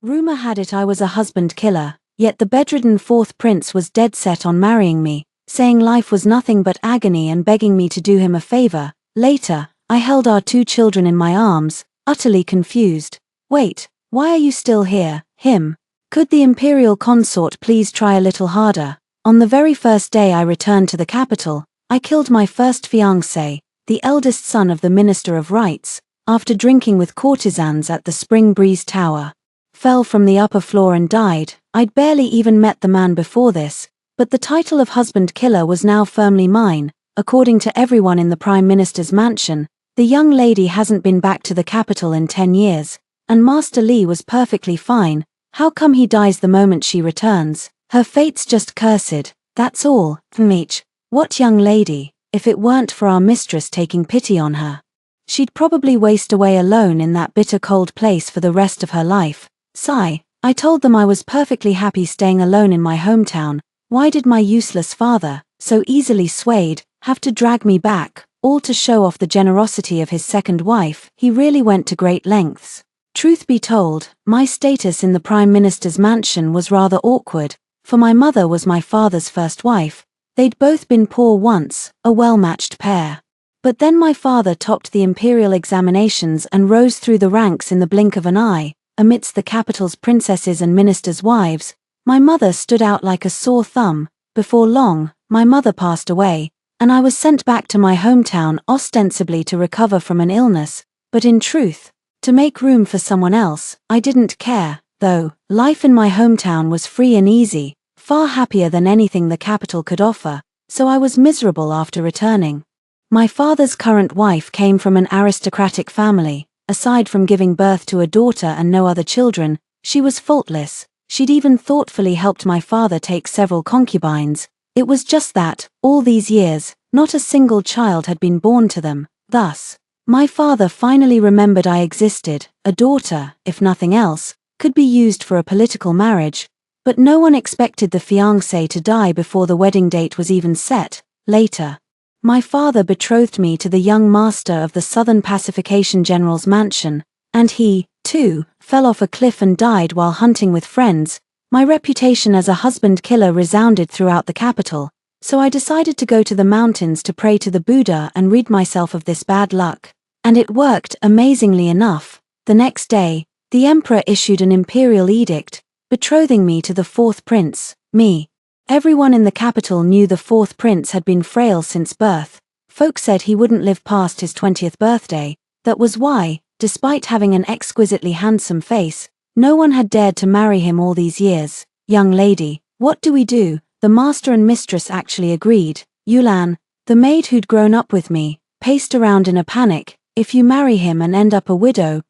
Rumor had it I was a husband killer, yet the bedridden fourth prince was dead set on marrying me, saying life was nothing but agony and begging me to do him a favor. Later, I held our 2 children in my arms, utterly confused. Wait, why are you still here, him? Could the imperial consort please try a little harder? On the very first day I returned to the capital, I killed my first fiancé, the eldest son of the Minister of Rights, after drinking with courtesans at the Spring Breeze Tower. Fell from the upper floor and died. I'd barely even met the man before this, but the title of husband killer was now firmly mine. According to everyone in the Prime Minister's mansion, the young lady hasn't been back to the capital in 10 years, and Master Li was perfectly fine. How come he dies the moment she returns? Her fate's just cursed, that's all. Meech, what young lady? If it weren't for our mistress taking pity on her, she'd probably waste away alone in that bitter cold place for the rest of her life. Sigh. I told them I was perfectly happy staying alone in my hometown. Why did my useless father, so easily swayed, have to drag me back, all to show off the generosity of his second wife? He really went to great lengths. Truth be told, my status in the Prime Minister's mansion was rather awkward, for my mother was my father's first wife. They'd both been poor once, a well-matched pair. But then my father topped the imperial examinations and rose through the ranks in the blink of an eye. Amidst the capital's princesses and ministers' wives, my mother stood out like a sore thumb. Before long, my mother passed away, and I was sent back to my hometown ostensibly to recover from an illness, but in truth, to make room for someone else. I didn't care, though. Life in my hometown was free and easy, far happier than anything the capital could offer, so I was miserable after returning. My father's current wife came from an aristocratic family. Aside from giving birth to a daughter and no other children, she was faultless. She'd even thoughtfully helped my father take several concubines. It was just that, all these years, not a single child had been born to them. Thus, my father finally remembered I existed. A daughter, if nothing else, could be used for a political marriage. But no one expected the fiancé to die before the wedding date was even set. Later, my father betrothed me to the young master of the Southern Pacification General's mansion, and he, too, fell off a cliff and died while hunting with friends. My reputation as a husband killer resounded throughout the capital, so I decided to go to the mountains to pray to the Buddha and rid myself of this bad luck. And it worked, amazingly enough. The next day, the emperor issued an imperial edict, betrothing me to the fourth prince, me. Everyone in the capital knew the fourth prince had been frail since birth. Folk said he wouldn't live past his 20th birthday. That was why, despite having an exquisitely handsome face, no one had dared to marry him all these years. Young lady, what do we do? The master and mistress actually agreed. Yulan, the maid who'd grown up with me, paced around in a panic. If you marry him and end up a widow,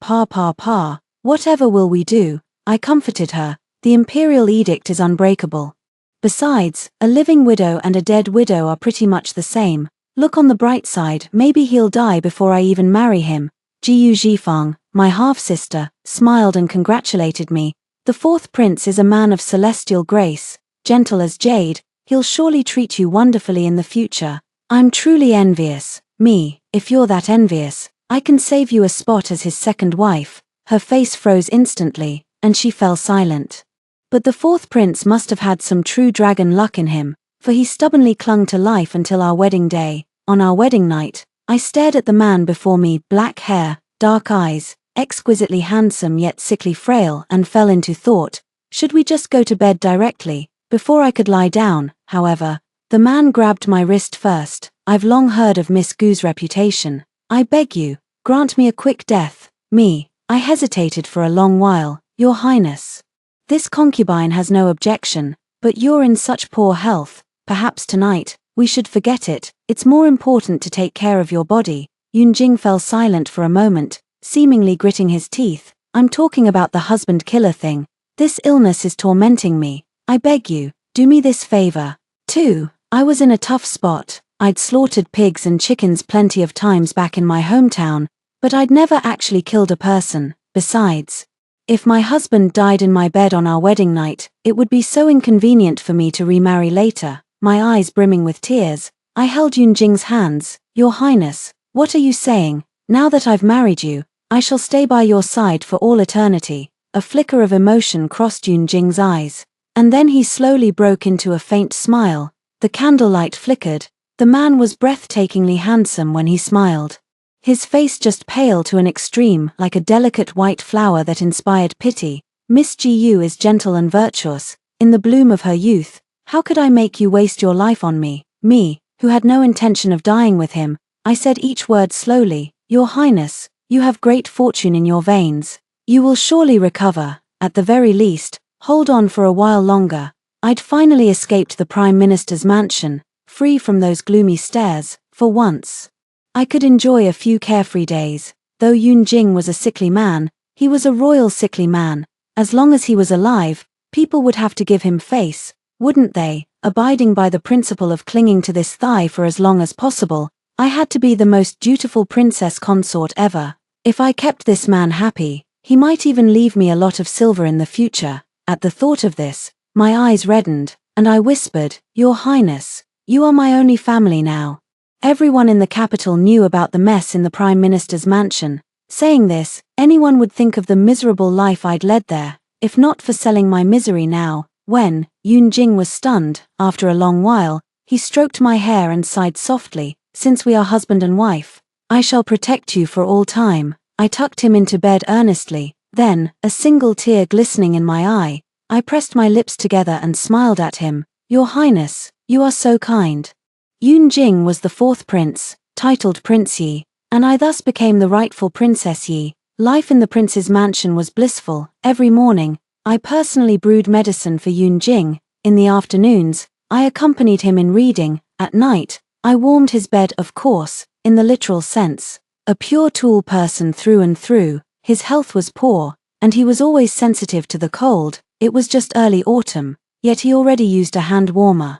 whatever will we do? I comforted her. The imperial edict is unbreakable. Besides, a living widow and a dead widow are pretty much the same. Look on the bright side, maybe he'll die before I even marry him. Jiu Jifang, my half-sister, smiled and congratulated me. The fourth prince is a man of celestial grace, gentle as jade. He'll surely treat you wonderfully in the future. I'm truly envious. Me, if you're that envious, I can save you a spot as his second wife. Her face froze instantly, and she fell silent. But the fourth prince must have had some true dragon luck in him, for he stubbornly clung to life until our wedding day. On our wedding night, I stared at the man before me, black hair, dark eyes, exquisitely handsome yet sickly frail, and fell into thought. Should we just go to bed directly? Before I could lie down, however, the man grabbed my wrist first. I've long heard of Miss Gu's reputation. I beg you, grant me a quick death. Me. I hesitated for a long while. Your Highness. This concubine has no objection, but you're in such poor health. Perhaps tonight, we should forget it. It's more important to take care of your body. Yunjing fell silent for a moment, seemingly gritting his teeth. I'm talking about the husband killer thing. This illness is tormenting me. I beg you, do me this favor. 2. I was in a tough spot. I'd slaughtered pigs and chickens plenty of times back in my hometown, but I'd never actually killed a person. Besides, if my husband died in my bed on our wedding night, it would be so inconvenient for me to remarry later. My eyes brimming with tears, I held Yunjing's hands. Your Highness, what are you saying? Now that I've married you, I shall stay by your side for all eternity. A flicker of emotion crossed Yun Jing's eyes. And then he slowly broke into a faint smile. The candlelight flickered. The man was breathtakingly handsome when he smiled. His face just pale to an extreme, like a delicate white flower that inspired pity. Miss Gu is gentle and virtuous, in the bloom of her youth. How could I make you waste your life on me? Me, who had no intention of dying with him. I said each word slowly. Your Highness, you have great fortune in your veins. You will surely recover, at the very least. Hold on for a while longer. I'd finally escaped the Prime Minister's mansion, free from those gloomy stares, for once. I could enjoy a few carefree days. Though Yun Jing was a sickly man, he was a royal sickly man. As long as he was alive, people would have to give him face, wouldn't they? Abiding by the principle of clinging to this thigh for as long as possible, I had to be the most dutiful princess consort ever. If I kept this man happy, he might even leave me a lot of silver in the future. At the thought of this, my eyes reddened, and I whispered, Your Highness, you are my only family now. Everyone in the capital knew about the mess in the Prime Minister's mansion. Saying this, anyone would think of the miserable life I'd led there, if not for selling my misery now. When Yun Jing was stunned, after a long while, he stroked my hair and sighed softly, Since we are husband and wife, I shall protect you for all time. I tucked him into bed earnestly, then, a single tear glistening in my eye, I pressed my lips together and smiled at him. Your Highness, you are so kind. Yun Jing was the fourth prince, titled Prince Yi, and I thus became the rightful Princess Yi. Life in the prince's mansion was blissful. Every morning, I personally brewed medicine for Yun Jing. In the afternoons, I accompanied him in reading. At night, I warmed his bed, of course, in the literal sense. A pure tool person through and through, his health was poor, and he was always sensitive to the cold. It was just early autumn, yet he already used a hand warmer.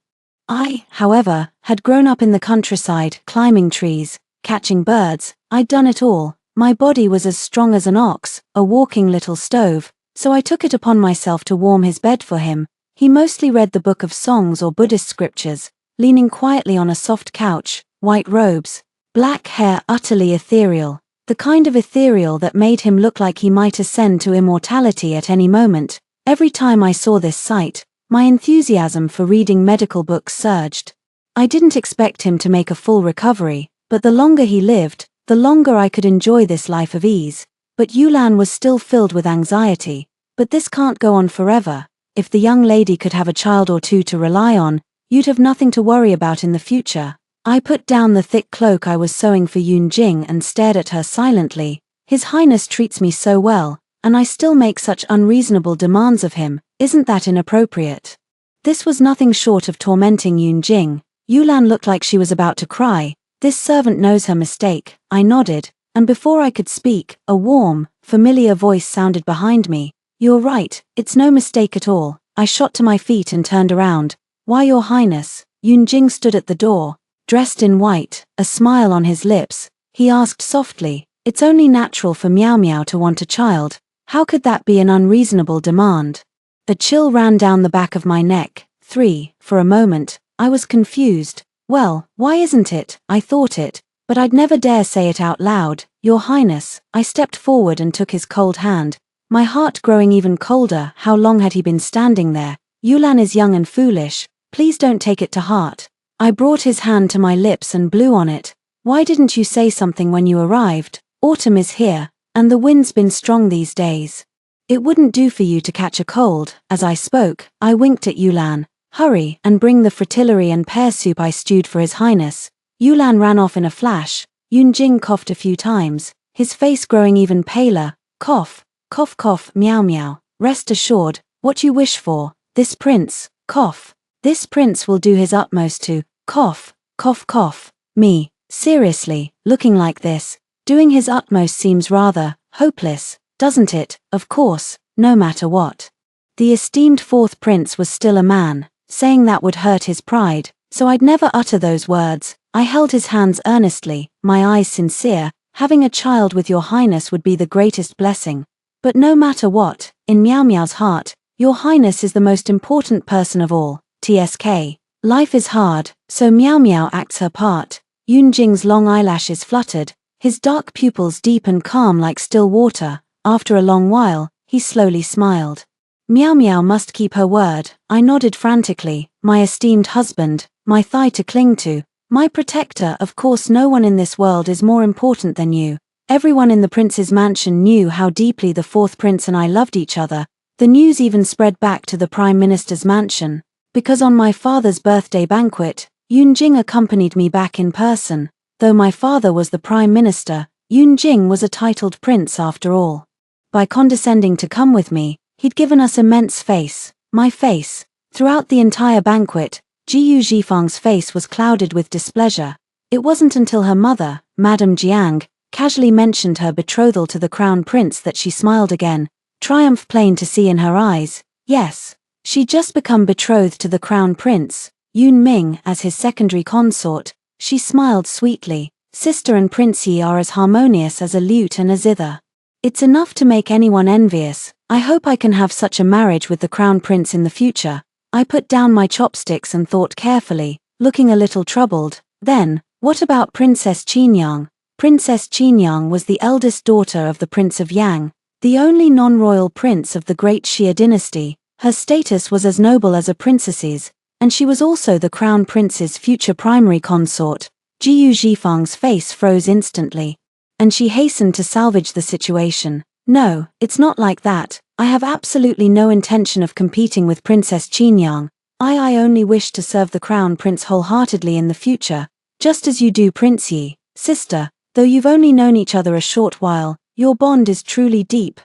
I, however, had grown up in the countryside, climbing trees, catching birds. I'd done it all. My body was as strong as an ox, a walking little stove, so I took it upon myself to warm his bed for him. He mostly read the book of songs or Buddhist scriptures, leaning quietly on a soft couch, white robes, black hair utterly ethereal, the kind of ethereal that made him look like he might ascend to immortality at any moment. Every time I saw this sight, my enthusiasm for reading medical books surged. I didn't expect him to make a full recovery, but the longer he lived, the longer I could enjoy this life of ease. But Yulan was still filled with anxiety. But this can't go on forever. If the young lady could have a child or two to rely on, you'd have nothing to worry about in the future. I put down the thick cloak I was sewing for Yun Jing and stared at her silently. His Highness treats me so well, and I still make such unreasonable demands of him. Isn't that inappropriate? This was nothing short of tormenting Yun Jing. Yulan looked like she was about to cry. This servant knows her mistake. I nodded, and before I could speak, a warm, familiar voice sounded behind me. You're right, it's no mistake at all. I shot to my feet and turned around. Why, Your Highness? Yun Jing stood at the door, dressed in white, a smile on his lips. He asked softly, It's only natural for Meow Meow to want a child. How could that be an unreasonable demand? A chill ran down the back of my neck. For a moment, I was confused. Well, why isn't it? I thought it, but I'd never dare say it out loud. Your Highness, I stepped forward and took his cold hand, my heart growing even colder. How long had he been standing there? Yulan is young and foolish. Please don't take it to heart. I brought his hand to my lips and blew on it. Why didn't you say something when you arrived? Autumn is here, and the wind's been strong these days. It wouldn't do for you to catch a cold. As I spoke, I winked at Yulan. Hurry and bring the fritillary and pear soup I stewed for His Highness. Yulan ran off in a flash. Yun Jing coughed a few times, his face growing even paler. Cough, cough, cough, meow meow. Rest assured, what you wish for, this prince, cough. This prince will do his utmost to, cough, cough, cough. Me, seriously, looking like this, doing his utmost seems rather hopeless, doesn't it? Of course, no matter what. The esteemed fourth prince was still a man. Saying that would hurt his pride, so I'd never utter those words. I held his hands earnestly, my eyes sincere. Having a child with Your Highness would be the greatest blessing. But no matter what, in Meow Meow's heart, Your Highness is the most important person of all. TSK. Life is hard, so Meow Meow acts her part. Yun Jing's long eyelashes fluttered, his dark pupils deep and calm like still water. After a long while, he slowly smiled. Meow Meow must keep her word, I nodded frantically. My esteemed husband, my thigh to cling to, my protector. Of course no one in this world is more important than you. Everyone in the prince's mansion knew how deeply the fourth prince and I loved each other. The news even spread back to the prime minister's mansion, because on my father's birthday banquet, Yunjing accompanied me back in person. Though my father was the prime minister, Yunjing was a titled prince after all. By condescending to come with me, he'd given us immense face, my face. Throughout the entire banquet, Jiyu Zhifang's face was clouded with displeasure. It wasn't until her mother, Madame Jiang, casually mentioned her betrothal to the crown prince that she smiled again, triumph plain to see in her eyes. Yes, she'd just become betrothed to the crown prince, Yun Ming, as his secondary consort. She smiled sweetly. Sister and Prince Yi are as harmonious as a lute and a zither. It's enough to make anyone envious. I hope I can have such a marriage with the crown prince in the future. I put down my chopsticks and thought carefully, looking a little troubled. Then, what about Princess Qinyang? Princess Qinyang was the eldest daughter of the Prince of Yang, the only non-royal prince of the great Xia dynasty. Her status was as noble as a princess's, and she was also the crown prince's future primary consort. Jiyu Zhifang's face froze instantly, and she hastened to salvage the situation. No, it's not like that. I have absolutely no intention of competing with Princess Qinyang. I only wish to serve the crown prince wholeheartedly in the future, just as you do Prince Yi. Sister, though you've only known each other a short while, your bond is truly deep.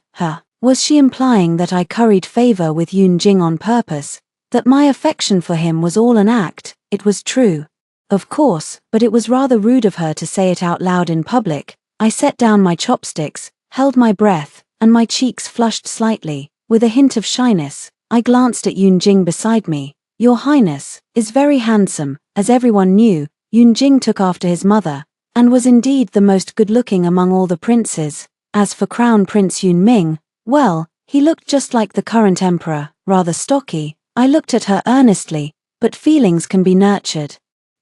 Was she implying that I curried favor with Yunjing on purpose? That my affection for him was all an act? It was true. Of course, but it was rather rude of her to say it out loud in public. I set down my chopsticks, held my breath, and my cheeks flushed slightly. With a hint of shyness, I glanced at Yunjing beside me. Your Highness is very handsome. As everyone knew, Yunjing took after his mother, and was indeed the most good-looking among all the princes. As for Crown Prince Yun Ming, well, he looked just like the current emperor, rather stocky. I looked at her earnestly, but feelings can be nurtured.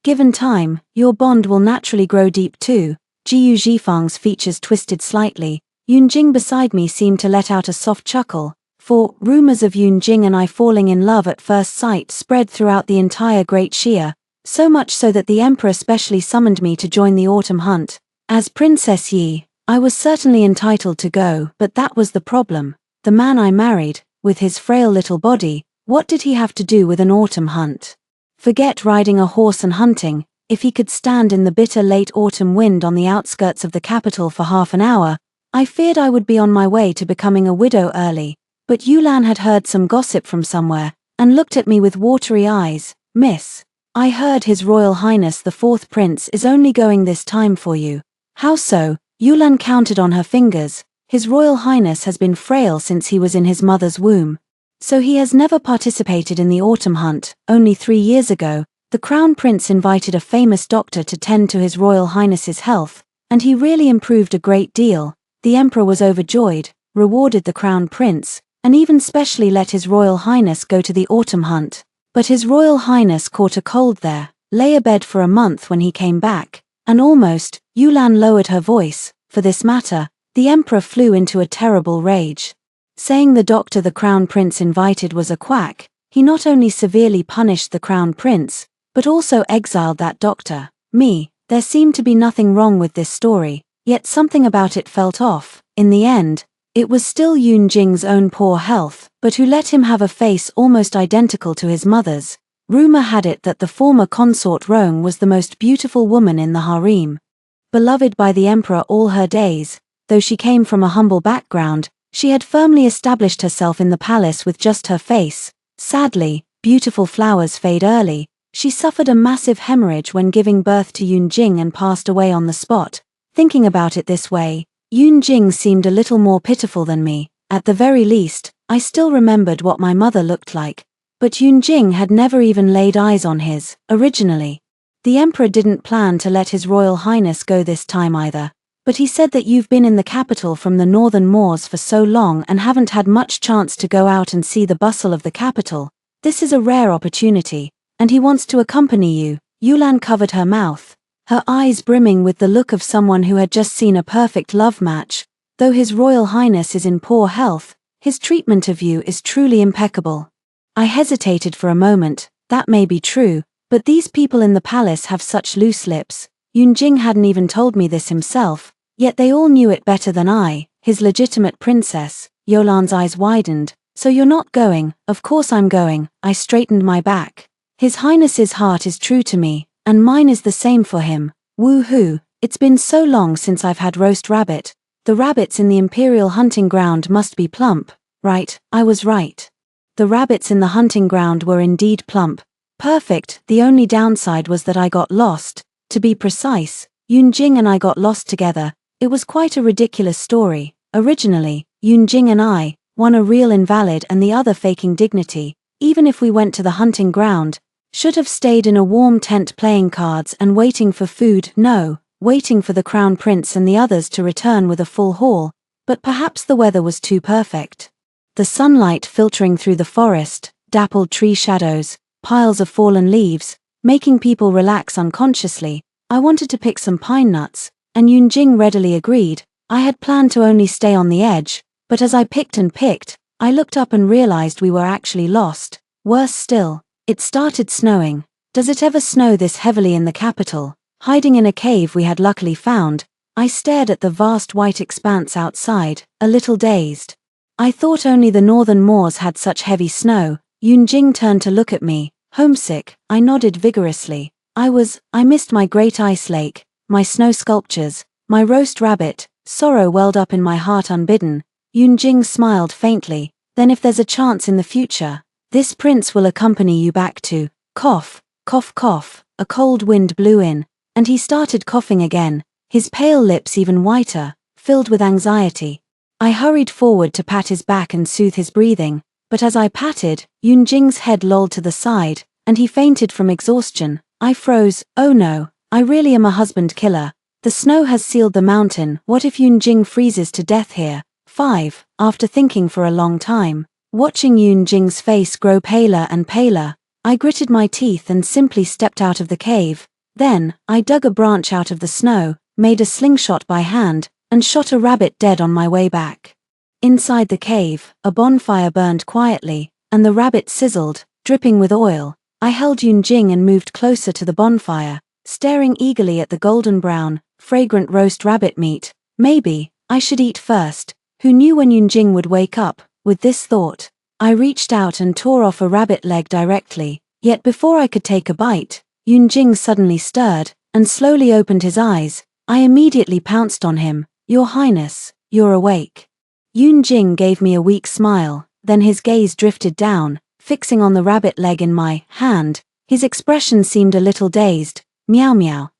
Given time, your bond will naturally grow deep too. Jiyu Zhifang's features twisted slightly. Yunjing beside me seemed to let out a soft chuckle, for rumors of Yunjing and I falling in love at first sight spread throughout the entire Great Xia, so much so that the emperor specially summoned me to join the autumn hunt. As Princess Yi, I was certainly entitled to go, but that was the problem. The man I married, with his frail little body, what did he have to do with an autumn hunt? Forget riding a horse and hunting. If he could stand in the bitter late autumn wind on the outskirts of the capital for half an hour, I feared I would be on my way to becoming a widow early. But Yulan had heard some gossip from somewhere, and looked at me with watery eyes. Miss, I heard His Royal Highness the Fourth Prince is only going this time for you. How so? Yulan counted on her fingers. His Royal Highness has been frail since he was in his mother's womb. So he has never participated in the autumn hunt. Only 3 years ago, the Crown Prince invited a famous doctor to tend to His Royal Highness's health, and he really improved a great deal. The Emperor was overjoyed, rewarded the Crown Prince, and even specially let His Royal Highness go to the autumn hunt. But His Royal Highness caught a cold there, lay abed for a month when he came back, and almost, Yulan lowered her voice, for this matter, the Emperor flew into a terrible rage. Saying the doctor the Crown Prince invited was a quack, he not only severely punished the Crown Prince, but also exiled that doctor. There seemed to be nothing wrong with this story, yet something about it felt off. In the end, it was still Yunjing's own poor health, but who let him have a face almost identical to his mother's. Rumor had it that the former consort Rome was the most beautiful woman in the harem. Beloved by the emperor all her days, though she came from a humble background, she had firmly established herself in the palace with just her face. Sadly, beautiful flowers fade early. She suffered a massive hemorrhage when giving birth to Yunjing and passed away on the spot. Thinking about it this way, Yunjing seemed a little more pitiful than me. At the very least, I still remembered what my mother looked like. But Yunjing had never even laid eyes on his, originally. The emperor didn't plan to let His Royal Highness go this time either. But he said that you've been in the capital from the northern moors for so long and haven't had much chance to go out and see the bustle of the capital. This is a rare opportunity, and he wants to accompany you. Yulan covered her mouth, her eyes brimming with the look of someone who had just seen a perfect love match. Though His Royal Highness is in poor health, His treatment of you is truly impeccable." I hesitated for a moment. That may be true, but these people in the palace have such loose lips. Yunjing hadn't even told me this himself, yet they all knew it better than I, his legitimate princess. Yolan's eyes widened. "So you're not going?" "Of course I'm going." I straightened my back. "His Highness's heart is true to me, and mine is the same for him." Woo-hoo, it's been so long since I've had roast rabbit. The rabbits in the imperial hunting ground must be plump, right? I was right. The rabbits in the hunting ground were indeed plump. Perfect. The only downside was that I got lost. To be precise, Yunjing and I got lost together. It was quite a ridiculous story. Originally, Yunjing and I, one a real invalid and the other faking dignity, even if we went to the hunting ground, should have stayed in a warm tent playing cards and waiting for food. No, waiting for the crown prince and the others to return with a full haul, but perhaps the weather was too perfect. The sunlight filtering through the forest, dappled tree shadows, piles of fallen leaves, making people relax unconsciously. I wanted to pick some pine nuts, and Yunjing readily agreed. I had planned to only stay on the edge, but as I picked and picked, I looked up and realized we were actually lost. Worse still, it started snowing. Does it ever snow this heavily in the capital? Hiding in a cave we had luckily found, I stared at the vast white expanse outside, a little dazed. I thought only the northern moors had such heavy snow. Yunjing turned to look at me. "Homesick?" I nodded vigorously. I missed my great ice lake, my snow sculptures, my roast rabbit. Sorrow welled up in my heart unbidden. Yunjing smiled faintly. "Then if there's a chance in the future, this prince will accompany you back to..." Cough, cough, cough. A cold wind blew in, and he started coughing again, his pale lips even whiter, filled with anxiety. I hurried forward to pat his back and soothe his breathing, but as I patted, Yunjing's head lolled to the side, and he fainted from exhaustion. I froze. Oh no, I really am a husband killer. The snow has sealed the mountain. What if Yunjing freezes to death here? 5. After thinking for a long time, watching Yunjing's face grow paler and paler, I gritted my teeth and simply stepped out of the cave. Then, I dug a branch out of the snow, made a slingshot by hand, and shot a rabbit dead on my way back. Inside the cave, a bonfire burned quietly, and the rabbit sizzled, dripping with oil. I held Yunjing and moved closer to the bonfire, staring eagerly at the golden brown, fragrant roast rabbit meat. Maybe I should eat first. Who knew when Yunjing would wake up? With this thought, I reached out and tore off a rabbit leg directly. Yet before I could take a bite, Yunjing suddenly stirred, and slowly opened his eyes. I immediately pounced on him. "Your Highness, you're awake." Yunjing gave me a weak smile, then his gaze drifted down, fixing on the rabbit leg in my hand. His expression seemed a little dazed. "Meow meow.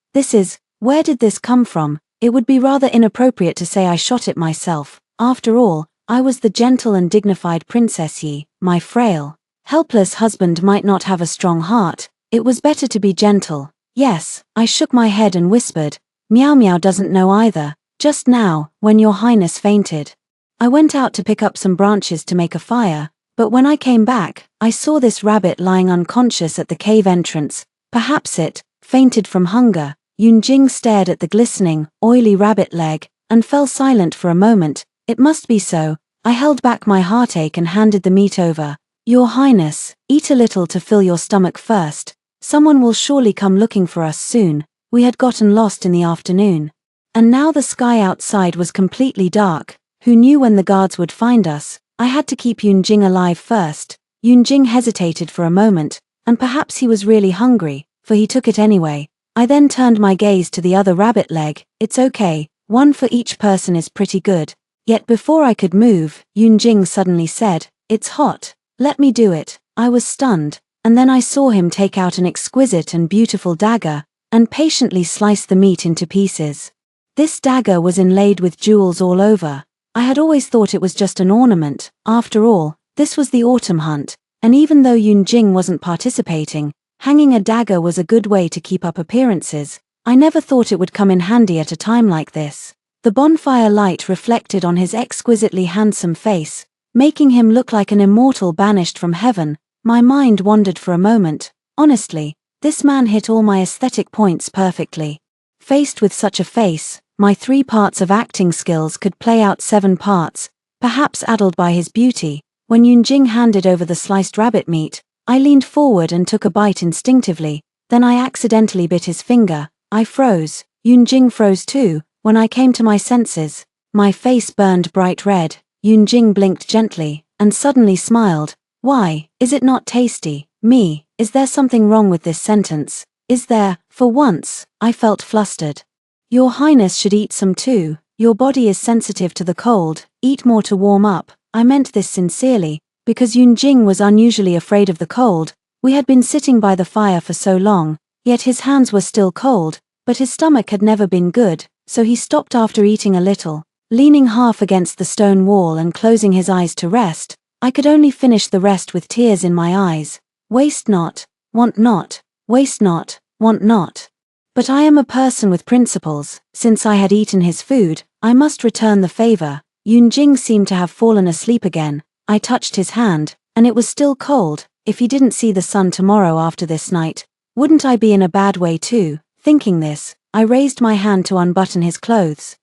Where did this come from?" It would be rather inappropriate to say I shot it myself. After all, I was the gentle and dignified Princess He. My frail, helpless husband might not have a strong heart. It was better to be gentle. Yes, I shook my head and whispered. "Meow meow doesn't know either. Just now, when your Highness fainted, I went out to pick up some branches to make a fire, but when I came back, I saw this rabbit lying unconscious at the cave entrance. Perhaps it fainted from hunger." Yunjing stared at the glistening, oily rabbit leg, and fell silent for a moment. It must be so. I held back my heartache and handed the meat over. "Your Highness, eat a little to fill your stomach first. Someone will surely come looking for us soon." We had gotten lost in the afternoon, and now the sky outside was completely dark. Who knew when the guards would find us? I had to keep Yunjing alive first. Yunjing hesitated for a moment, and perhaps he was really hungry, for he took it anyway. I then turned my gaze to the other rabbit leg. "It's okay, one for each person is pretty good." Yet before I could move, Yunjing suddenly said, "It's hot, let me do it." I was stunned, and then I saw him take out an exquisite and beautiful dagger, and patiently slice the meat into pieces. This dagger was inlaid with jewels all over. I had always thought it was just an ornament. After all, this was the autumn hunt, and even though Yunjing wasn't participating, hanging a dagger was a good way to keep up appearances. I never thought it would come in handy at a time like this. The bonfire light reflected on his exquisitely handsome face, making him look like an immortal banished from heaven. My mind wandered for a moment. Honestly, this man hit all my aesthetic points perfectly. Faced with such a face, my 3 parts of acting skills could play out 7 parts. perhaps addled by his beauty. When Yunjing handed over the sliced rabbit meat, I leaned forward and took a bite instinctively, then I accidentally bit his finger. I froze. Yunjing froze too. When I came to my senses, my face burned bright red. Yunjing blinked gently, and suddenly smiled. Why, is it not tasty? Me, is there something wrong with this sentence? Is there? For once, I felt flustered. Your Highness should eat some too. Your body is sensitive to the cold, eat more to warm up. I meant this sincerely, because Yunjing was unusually afraid of the cold. We had been sitting by the fire for so long, yet his hands were still cold, but his stomach had never been good, so he stopped after eating a little. Leaning half against the stone wall and closing his eyes to rest, I could only finish the rest with tears in my eyes. Waste not, want not, waste not, want not. But I am a person with principles. Since I had eaten his food, I must return the favor. Yunjing seemed to have fallen asleep again. I touched his hand, and it was still cold. If he didn't see the sun tomorrow after this night, wouldn't I be in a bad way too? Thinking this, I raised my hand to unbutton his clothes.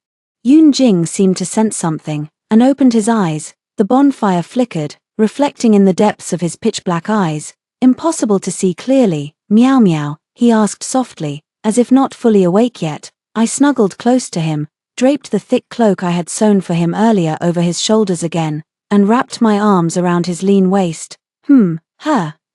Yunjing seemed to sense something, and opened his eyes. The bonfire flickered, reflecting in the depths of his pitch-black eyes. Impossible to see clearly. Meow meow, he asked softly, as if not fully awake yet. I snuggled close to him, draped the thick cloak I had sewn for him earlier over his shoulders again, and wrapped my arms around his lean waist.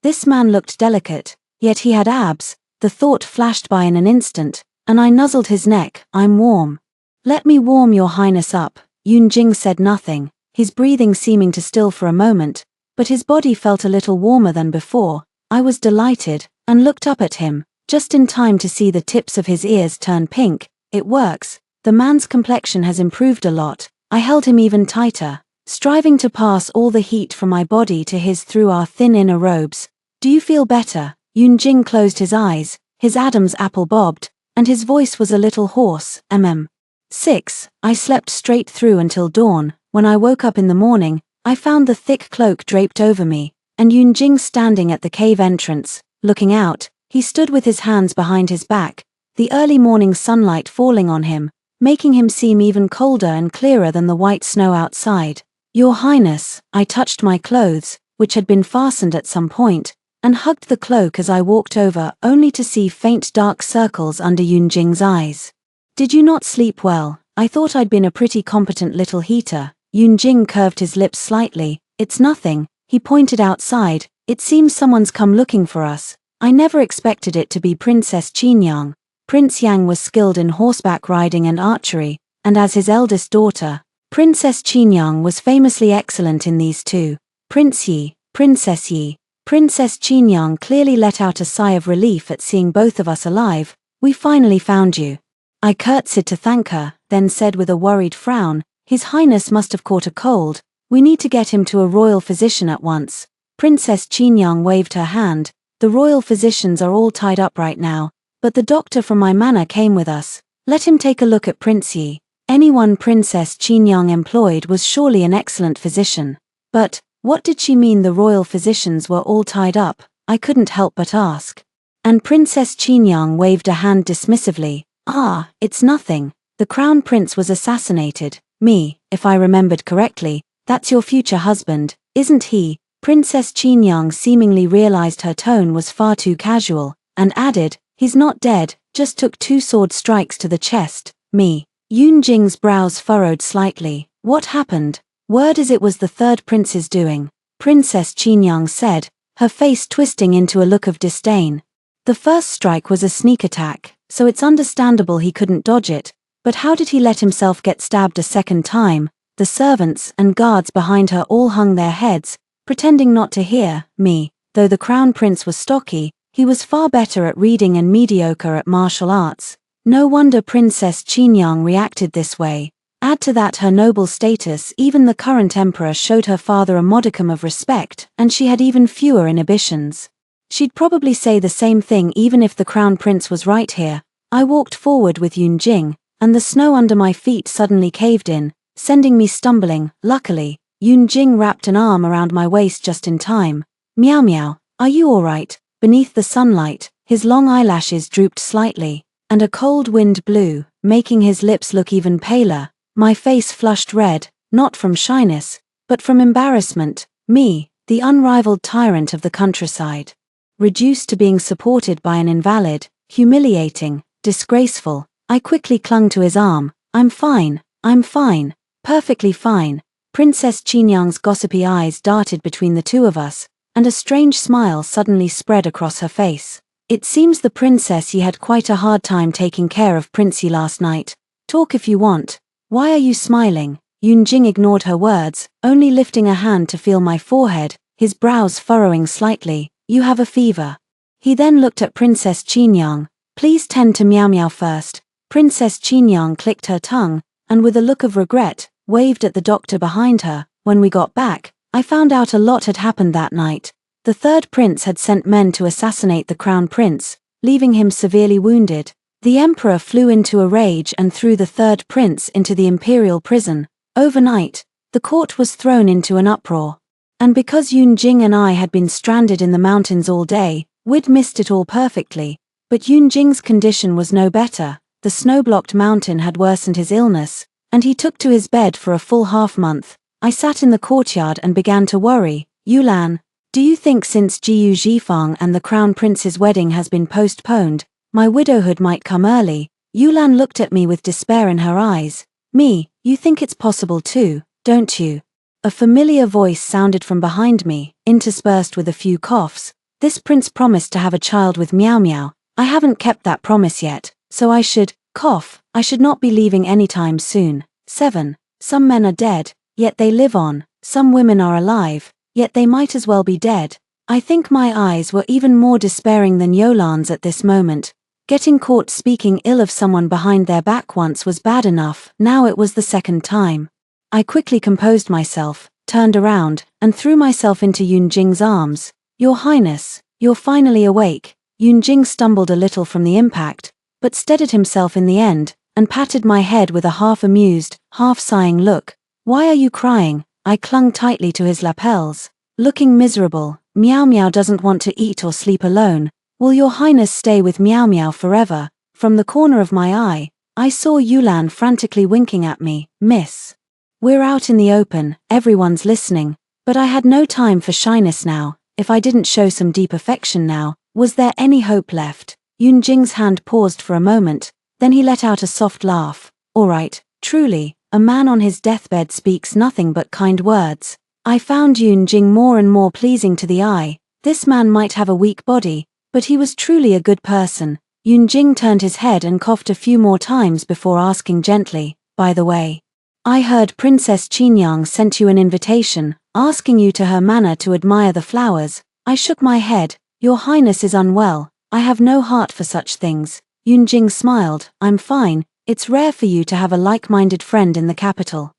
This man looked delicate, yet he had abs. The thought flashed by in an instant, and I nuzzled his neck. I'm warm. Let me warm your highness up. Yunjing said nothing, his breathing seeming to still for a moment, but his body felt a little warmer than before. I was delighted, and looked up at him, just in time to see the tips of his ears turn pink. It works. The man's complexion has improved a lot. I held him even tighter, striving to pass all the heat from my body to his through our thin inner robes. Do you feel better? Yunjing closed his eyes, his Adam's apple bobbed, and his voice was a little hoarse. 6. I slept straight through until dawn. When I woke up in the morning, I found the thick cloak draped over me, and Yunjing standing at the cave entrance, looking out. He stood with his hands behind his back, the early morning sunlight falling on him, making him seem even colder and clearer than the white snow outside. Your Highness, I touched my clothes, which had been fastened at some point, and hugged the cloak as I walked over, only to see faint dark circles under Yunjing's eyes. Did you not sleep well? I thought I'd been a pretty competent little heater. Yunjing curved his lips slightly. It's nothing. He pointed outside. It seems someone's come looking for us. I never expected it to be Princess Qinyang. Prince Yang was skilled in horseback riding and archery, and as his eldest daughter, Princess Qinyang was famously excellent in these two. Prince Yi, Princess Yi. Princess Qinyang clearly let out a sigh of relief at seeing both of us alive. We finally found you. I curtsied to thank her, then said with a worried frown, His Highness must have caught a cold. We need to get him to a royal physician at once. Princess Qinyang waved her hand. The royal physicians are all tied up right now, but the doctor from my manor came with us. Let him take a look at Prince Yi. Anyone Princess Qinyang employed was surely an excellent physician. But, what did she mean the royal physicians were all tied up? I couldn't help but ask. And Princess Qinyang waved a hand dismissively. It's nothing. The crown prince was assassinated. Me, if I remembered correctly, that's your future husband, isn't he? Princess Qinyang seemingly realized her tone was far too casual, and added, he's not dead, just took 2 sword strikes to the chest. Me. Yunjing's brows furrowed slightly. What happened? Word is it was the third prince's doing, Princess Qinyang said, her face twisting into a look of disdain. The first strike was a sneak attack, so it's understandable he couldn't dodge it, but how did he let himself get stabbed a second time? The servants and guards behind her all hung their heads, pretending not to hear. Me, though the crown prince was stocky, he was far better at reading and mediocre at martial arts. No wonder Princess Qinyang reacted this way. Add to that her noble status, even the current emperor showed her father a modicum of respect, and she had even fewer inhibitions. She'd probably say the same thing even if the crown prince was right here. I walked forward with Yunjing, and the snow under my feet suddenly caved in, sending me stumbling. Luckily, Yunjing wrapped an arm around my waist just in time. Meow meow, are you all right? Beneath the sunlight, his long eyelashes drooped slightly, and a cold wind blew, making his lips look even paler. My face flushed red. not from shyness, but from embarrassment. Me, the unrivaled tyrant of the countryside. Reduced to being supported by an invalid, humiliating, disgraceful. I quickly clung to his arm. I'm fine, perfectly fine. Princess Qinyang's gossipy eyes darted between the two of us, and a strange smile suddenly spread across her face. It seems the princess Yi had quite a hard time taking care of Prince Yi last night. Talk if you want. Why are you smiling? Yunjing ignored her words, only lifting a hand to feel my forehead, his brows furrowing slightly. You have a fever. He then looked at Princess Qinyang. Please tend to Miao Miao first. Princess Qinyang clicked her tongue, and with a look of regret, waved at the doctor behind her. When we got back, I found out a lot had happened that night. The third prince had sent men to assassinate the crown prince, leaving him severely wounded. The emperor flew into a rage and threw the third prince into the imperial prison. Overnight, the court was thrown into an uproar. And because Yunjing and I had been stranded in the mountains all day, we'd missed it all perfectly. But Yunjing's condition was no better. The snow-blocked mountain had worsened his illness, and he took to his bed for a full half-month. I sat in the courtyard and began to worry. Yulan, do you think since Jiyu Zhifang and the crown prince's wedding has been postponed, my widowhood might come early? Yulan looked at me with despair in her eyes. Me, you think it's possible too, don't you? A familiar voice sounded from behind me, interspersed with a few coughs. This prince promised to have a child with Miao Miao. I haven't kept that promise yet, so I should not be leaving anytime soon. 7. Some men are dead, yet they live on. Some women are alive, yet they might as well be dead. I think my eyes were even more despairing than Yolan's at this moment. Getting caught speaking ill of someone behind their back once was bad enough, now it was the second time. I quickly composed myself, turned around, and threw myself into Yunjing's arms. Your Highness, you're finally awake. Yunjing stumbled a little from the impact, but steadied himself in the end, and patted my head with a half-amused, half-sighing look. Why are you crying? I clung tightly to his lapels, looking miserable. Miao Miao doesn't want to eat or sleep alone. Will your Highness stay with Miao Miao forever? From the corner of my eye, I saw Yulan frantically winking at me. Miss. We're out in the open, everyone's listening. But I had no time for shyness now. If I didn't show some deep affection now, was there any hope left? Yunjing's hand paused for a moment, then he let out a soft laugh. All right, truly, a man on his deathbed speaks nothing but kind words. I found Yunjing more and more pleasing to the eye. This man might have a weak body, but he was truly a good person. Yunjing turned his head and coughed a few more times before asking gently, by the way, I heard Princess Qinyang sent you an invitation, asking you to her manor to admire the flowers. I shook my head. Your Highness is unwell. I have no heart for such things. Yunjing smiled. I'm fine. It's rare for you to have a like-minded friend in the capital.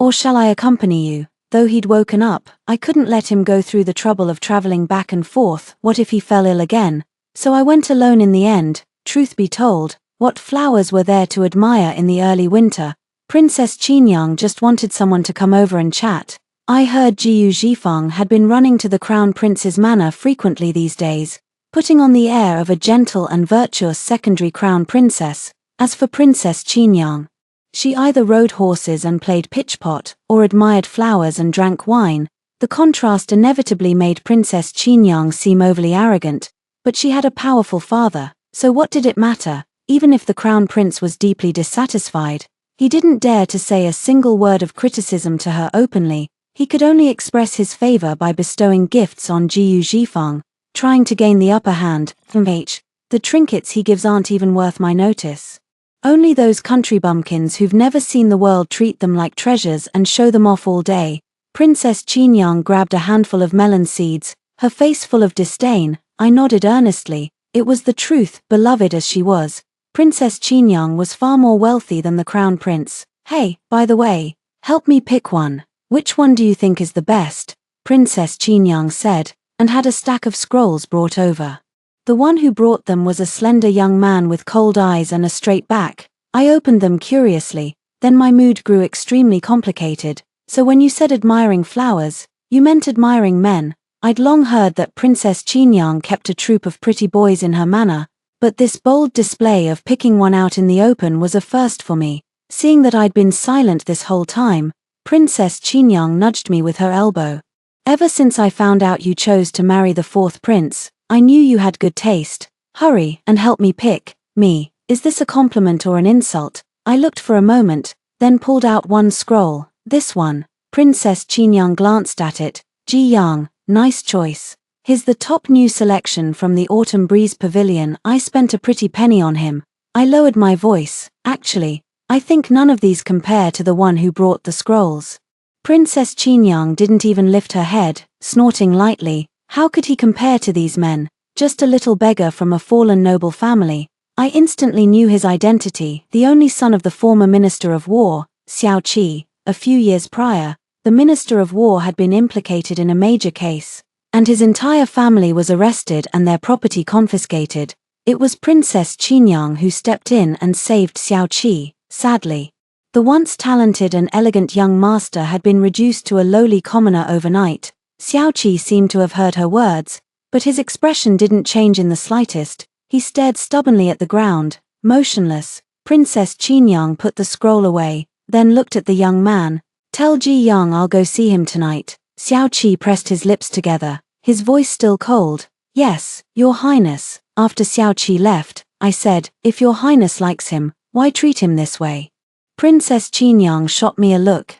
Or shall I accompany you? Though he'd woken up, I couldn't let him go through the trouble of traveling back and forth. What if he fell ill again? So I went alone in the end. Truth be told, what flowers were there to admire in the early winter? Princess Qinyang just wanted someone to come over and chat. I heard Jiyu Zhifang had been running to the crown prince's manor frequently these days, putting on the air of a gentle and virtuous secondary crown princess. As for Princess Qinyang, she either rode horses and played pitchpot, or admired flowers and drank wine. The contrast inevitably made Princess Qinyang seem overly arrogant, but she had a powerful father, so what did it matter? Even if the crown prince was deeply dissatisfied, he didn't dare to say a single word of criticism to her openly. He could only express his favor by bestowing gifts on Jiyu Zhifang, trying to gain the upper hand. The trinkets he gives aren't even worth my notice. Only those country bumpkins who've never seen the world treat them like treasures and show them off all day. Princess Qinyang grabbed a handful of melon seeds, her face full of disdain. I nodded earnestly. It was the truth, beloved as she was. Princess Qinyang was far more wealthy than the crown prince. Hey, by the way, help me pick one. Which one do you think is the best? Princess Qinyang said, and had a stack of scrolls brought over. The one who brought them was a slender young man with cold eyes and a straight back. I opened them curiously, then my mood grew extremely complicated. So when you said admiring flowers, you meant admiring men. I'd long heard that Princess Qinyang kept a troop of pretty boys in her manor, but this bold display of picking one out in the open was a first for me. Seeing that I'd been silent this whole time, Princess Qingyang nudged me with her elbow. Ever since I found out you chose to marry the fourth prince, I knew you had good taste. Hurry and help me pick. Me. Is this a compliment or an insult? I looked for a moment, then pulled out one scroll. This one. Princess Qingyang glanced at it. Ji Yang, nice choice. He's the top new selection from the Autumn Breeze Pavilion. I spent a pretty penny on him. I lowered my voice. Actually, I think none of these compare to the one who brought the scrolls. Princess Qingyang didn't even lift her head, snorting lightly. How could he compare to these men? Just a little beggar from a fallen noble family. I instantly knew his identity, the only son of the former Minister of War, Xiao Qi. A few years prior, the Minister of War had been implicated in a major case, and his entire family was arrested and their property confiscated. It was Princess Qingyang who stepped in and saved Xiao Qi. Sadly, the once talented and elegant young master had been reduced to a lowly commoner overnight. Xiao Qi seemed to have heard her words, but his expression didn't change in the slightest. He stared stubbornly at the ground, motionless. Princess Qingyang put the scroll away, then looked at the young man. Tell Ji Yang I'll go see him tonight. Xiao Qi pressed his lips together, his voice still cold. Yes, Your Highness. After Xiao Qi left, I said, if Your Highness likes him, why treat him this way? Princess Qingyang shot me a look.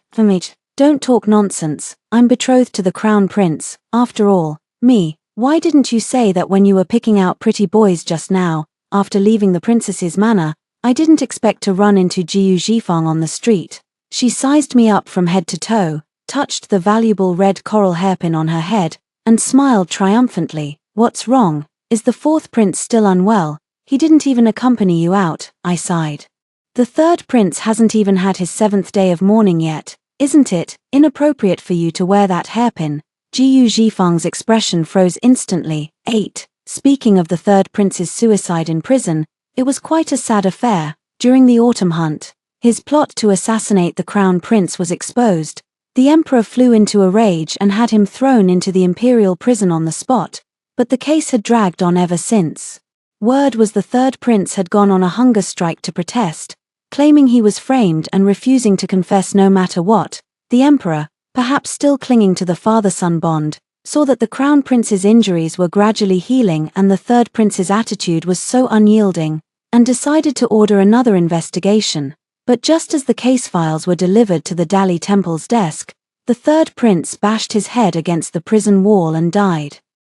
Don't talk nonsense. I'm betrothed to the crown prince, after all. Me, why didn't you say that when you were picking out pretty boys just now? After leaving the princess's manor, I didn't expect to run into Jiu Zhifang on the street. She sized me up from head to toe, touched the valuable red coral hairpin on her head, and smiled triumphantly. What's wrong? Is the fourth prince still unwell? He didn't even accompany you out, I sighed. The third prince hasn't even had his 7th day of mourning yet. Isn't it inappropriate for you to wear that hairpin? Jiu Zhifang's expression froze instantly. 8. Speaking of the third prince's suicide in prison, it was quite a sad affair. During the autumn hunt, his plot to assassinate the crown prince was exposed. The emperor flew into a rage and had him thrown into the imperial prison on the spot, but the case had dragged on ever since. Word was the third prince had gone on a hunger strike to protest, claiming he was framed and refusing to confess no matter what. The emperor, perhaps still clinging to the father-son bond, saw that the crown prince's injuries were gradually healing and the third prince's attitude was so unyielding, and decided to order another investigation. But just as the case files were delivered to the Dali Temple's desk, the third prince bashed his head against the prison wall and died.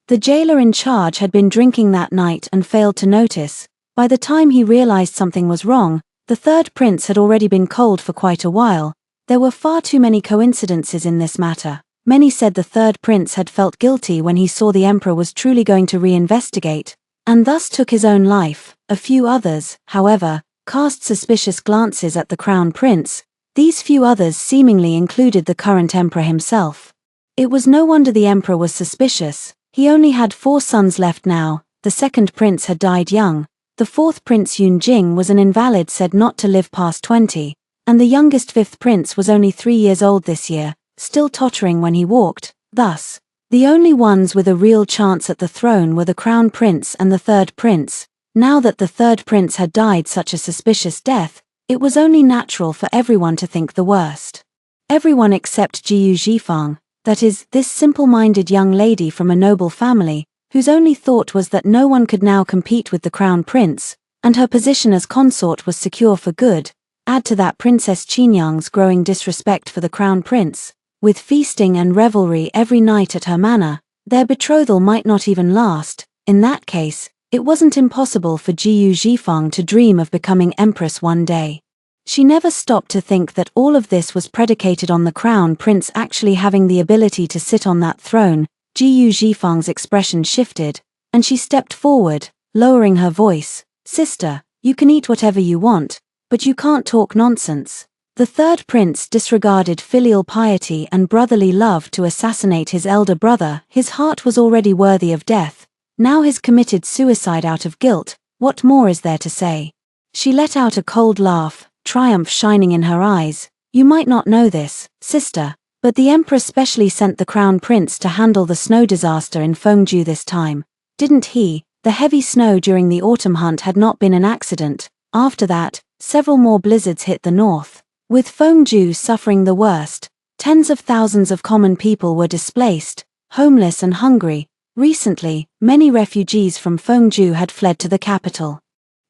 The jailer in charge had been drinking that night and failed to notice. By the time he realized something was wrong, the third prince had already been cold for quite a while. There were far too many coincidences in this matter. Many said the third prince had felt guilty when he saw the emperor was truly going to reinvestigate, and thus took his own life. A few others, however, cast suspicious glances at the crown prince. These few others seemingly included the current emperor himself. It was no wonder the emperor was suspicious. He only had 4 sons left now. The second prince had died young. The fourth prince Yunjing was an invalid said not to live past 20, and the youngest fifth prince was only 3 years old this year, still tottering when he walked. Thus, the only ones with a real chance at the throne were the crown prince and the third prince. Now that the third prince had died such a suspicious death, it was only natural for everyone to think the worst. Everyone except Jiu Zhifang, that is, this simple-minded young lady from a noble family, whose only thought was that no one could now compete with the crown prince, and her position as consort was secure for good. Add to that Princess Qingyang's growing disrespect for the crown prince. With feasting and revelry every night at her manor, their betrothal might not even last. In that case, it wasn't impossible for Jiu Zhifang to dream of becoming empress one day. She never stopped to think that all of this was predicated on the crown prince actually having the ability to sit on that throne. Jiu Zhifang's expression shifted, and she stepped forward, lowering her voice. Sister, you can eat whatever you want, but you can't talk nonsense. The third prince disregarded filial piety and brotherly love to assassinate his elder brother. His heart was already worthy of death. Now he's committed suicide out of guilt. What more is there to say? She let out a cold laugh, triumph shining in her eyes. You might not know this, sister, but the emperor specially sent the crown prince to handle the snow disaster in Fengju this time. Didn't he? The heavy snow during the autumn hunt had not been an accident. After that, several more blizzards hit the north, with Fengju suffering the worst. Tens of thousands of common people were displaced, homeless and hungry. Recently, many refugees from Fengju had fled to the capital.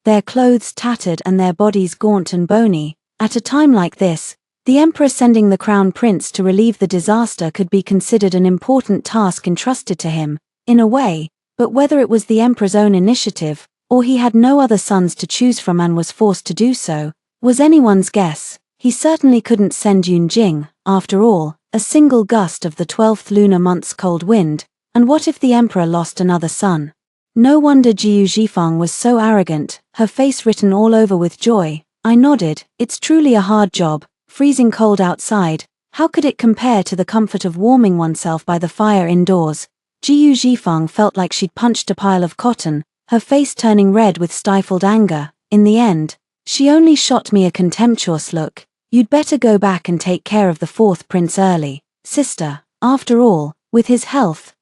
Their clothes tattered and their bodies gaunt and bony. At a time like this, the emperor sending the crown prince to relieve the disaster could be considered an important task entrusted to him, in a way, but whether it was the emperor's own initiative, or he had no other sons to choose from and was forced to do so, was anyone's guess. He certainly couldn't send Yunjing, after all, a single gust of the 12th lunar month's cold wind, and what if the emperor lost another son? No wonder Jiu Zhifang was so arrogant, her face written all over with joy. I nodded. It's truly a hard job, freezing cold outside. How could it compare to the comfort of warming oneself by the fire indoors? Jiu Zhifang felt like she'd punched a pile of cotton, her face turning red with stifled anger. In the end, she only shot me a contemptuous look. You'd better go back and take care of the fourth prince early, sister. After all, with his health,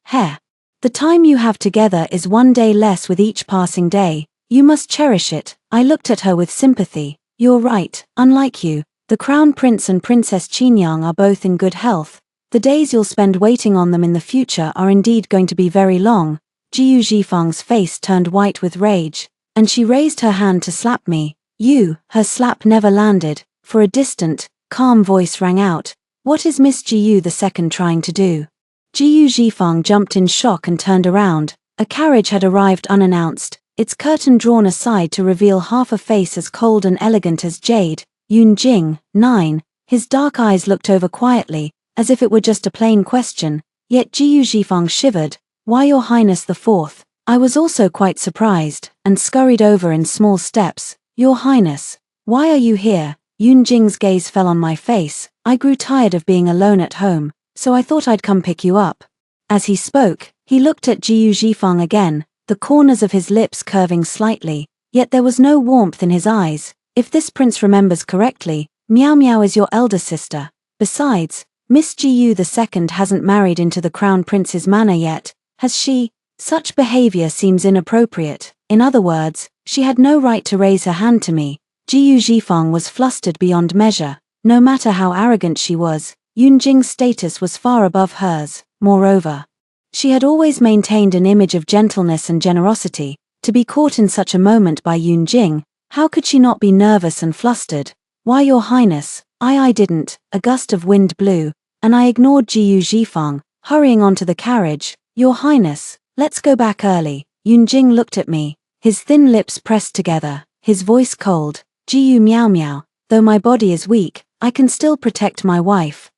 the time you have together is one day less with each passing day. You must cherish it. I looked at her with sympathy. You're right, unlike you, the crown prince and princess Qinyang are both in good health. The days you'll spend waiting on them in the future are indeed going to be very long. Jiu Zhifang's face turned white with rage, and she raised her hand to slap me. Her slap never landed. For a distant, calm voice rang out. What is Miss Jiu II trying to do? Jiu Zhifang jumped in shock and turned around. A carriage had arrived unannounced, its curtain drawn aside to reveal half a face as cold and elegant as jade. Yunjing, 9. His dark eyes looked over quietly, as if it were just a plain question, yet Jiu Zhifang shivered. Why, Your Highness the Fourth? I was also quite surprised, and scurried over in small steps. Your Highness, why are you here? Yunjing's gaze fell on my face. I grew tired of being alone at home, so I thought I'd come pick you up. As he spoke, he looked at Jiu Zhifang again, the corners of his lips curving slightly, yet there was no warmth in his eyes. If this prince remembers correctly, Miao Miao is your elder sister. Besides, Miss Jiu II hasn't married into the crown prince's manor yet, has she? Such behavior seems inappropriate. In other words, she had no right to raise her hand to me. Jiu Zhifang was flustered beyond measure. No matter how arrogant she was, Yunjing's status was far above hers. Moreover, she had always maintained an image of gentleness and generosity. To be caught in such a moment by Yunjing, how could she not be nervous and flustered? Why, Your Highness, I didn't. A gust of wind blew, and I ignored Jiu Zhifang, hurrying onto the carriage. Your Highness, let's go back early. Yunjing looked at me, his thin lips pressed together, his voice cold. Jiu Miao Miao, though my body is weak, I can still protect my wife.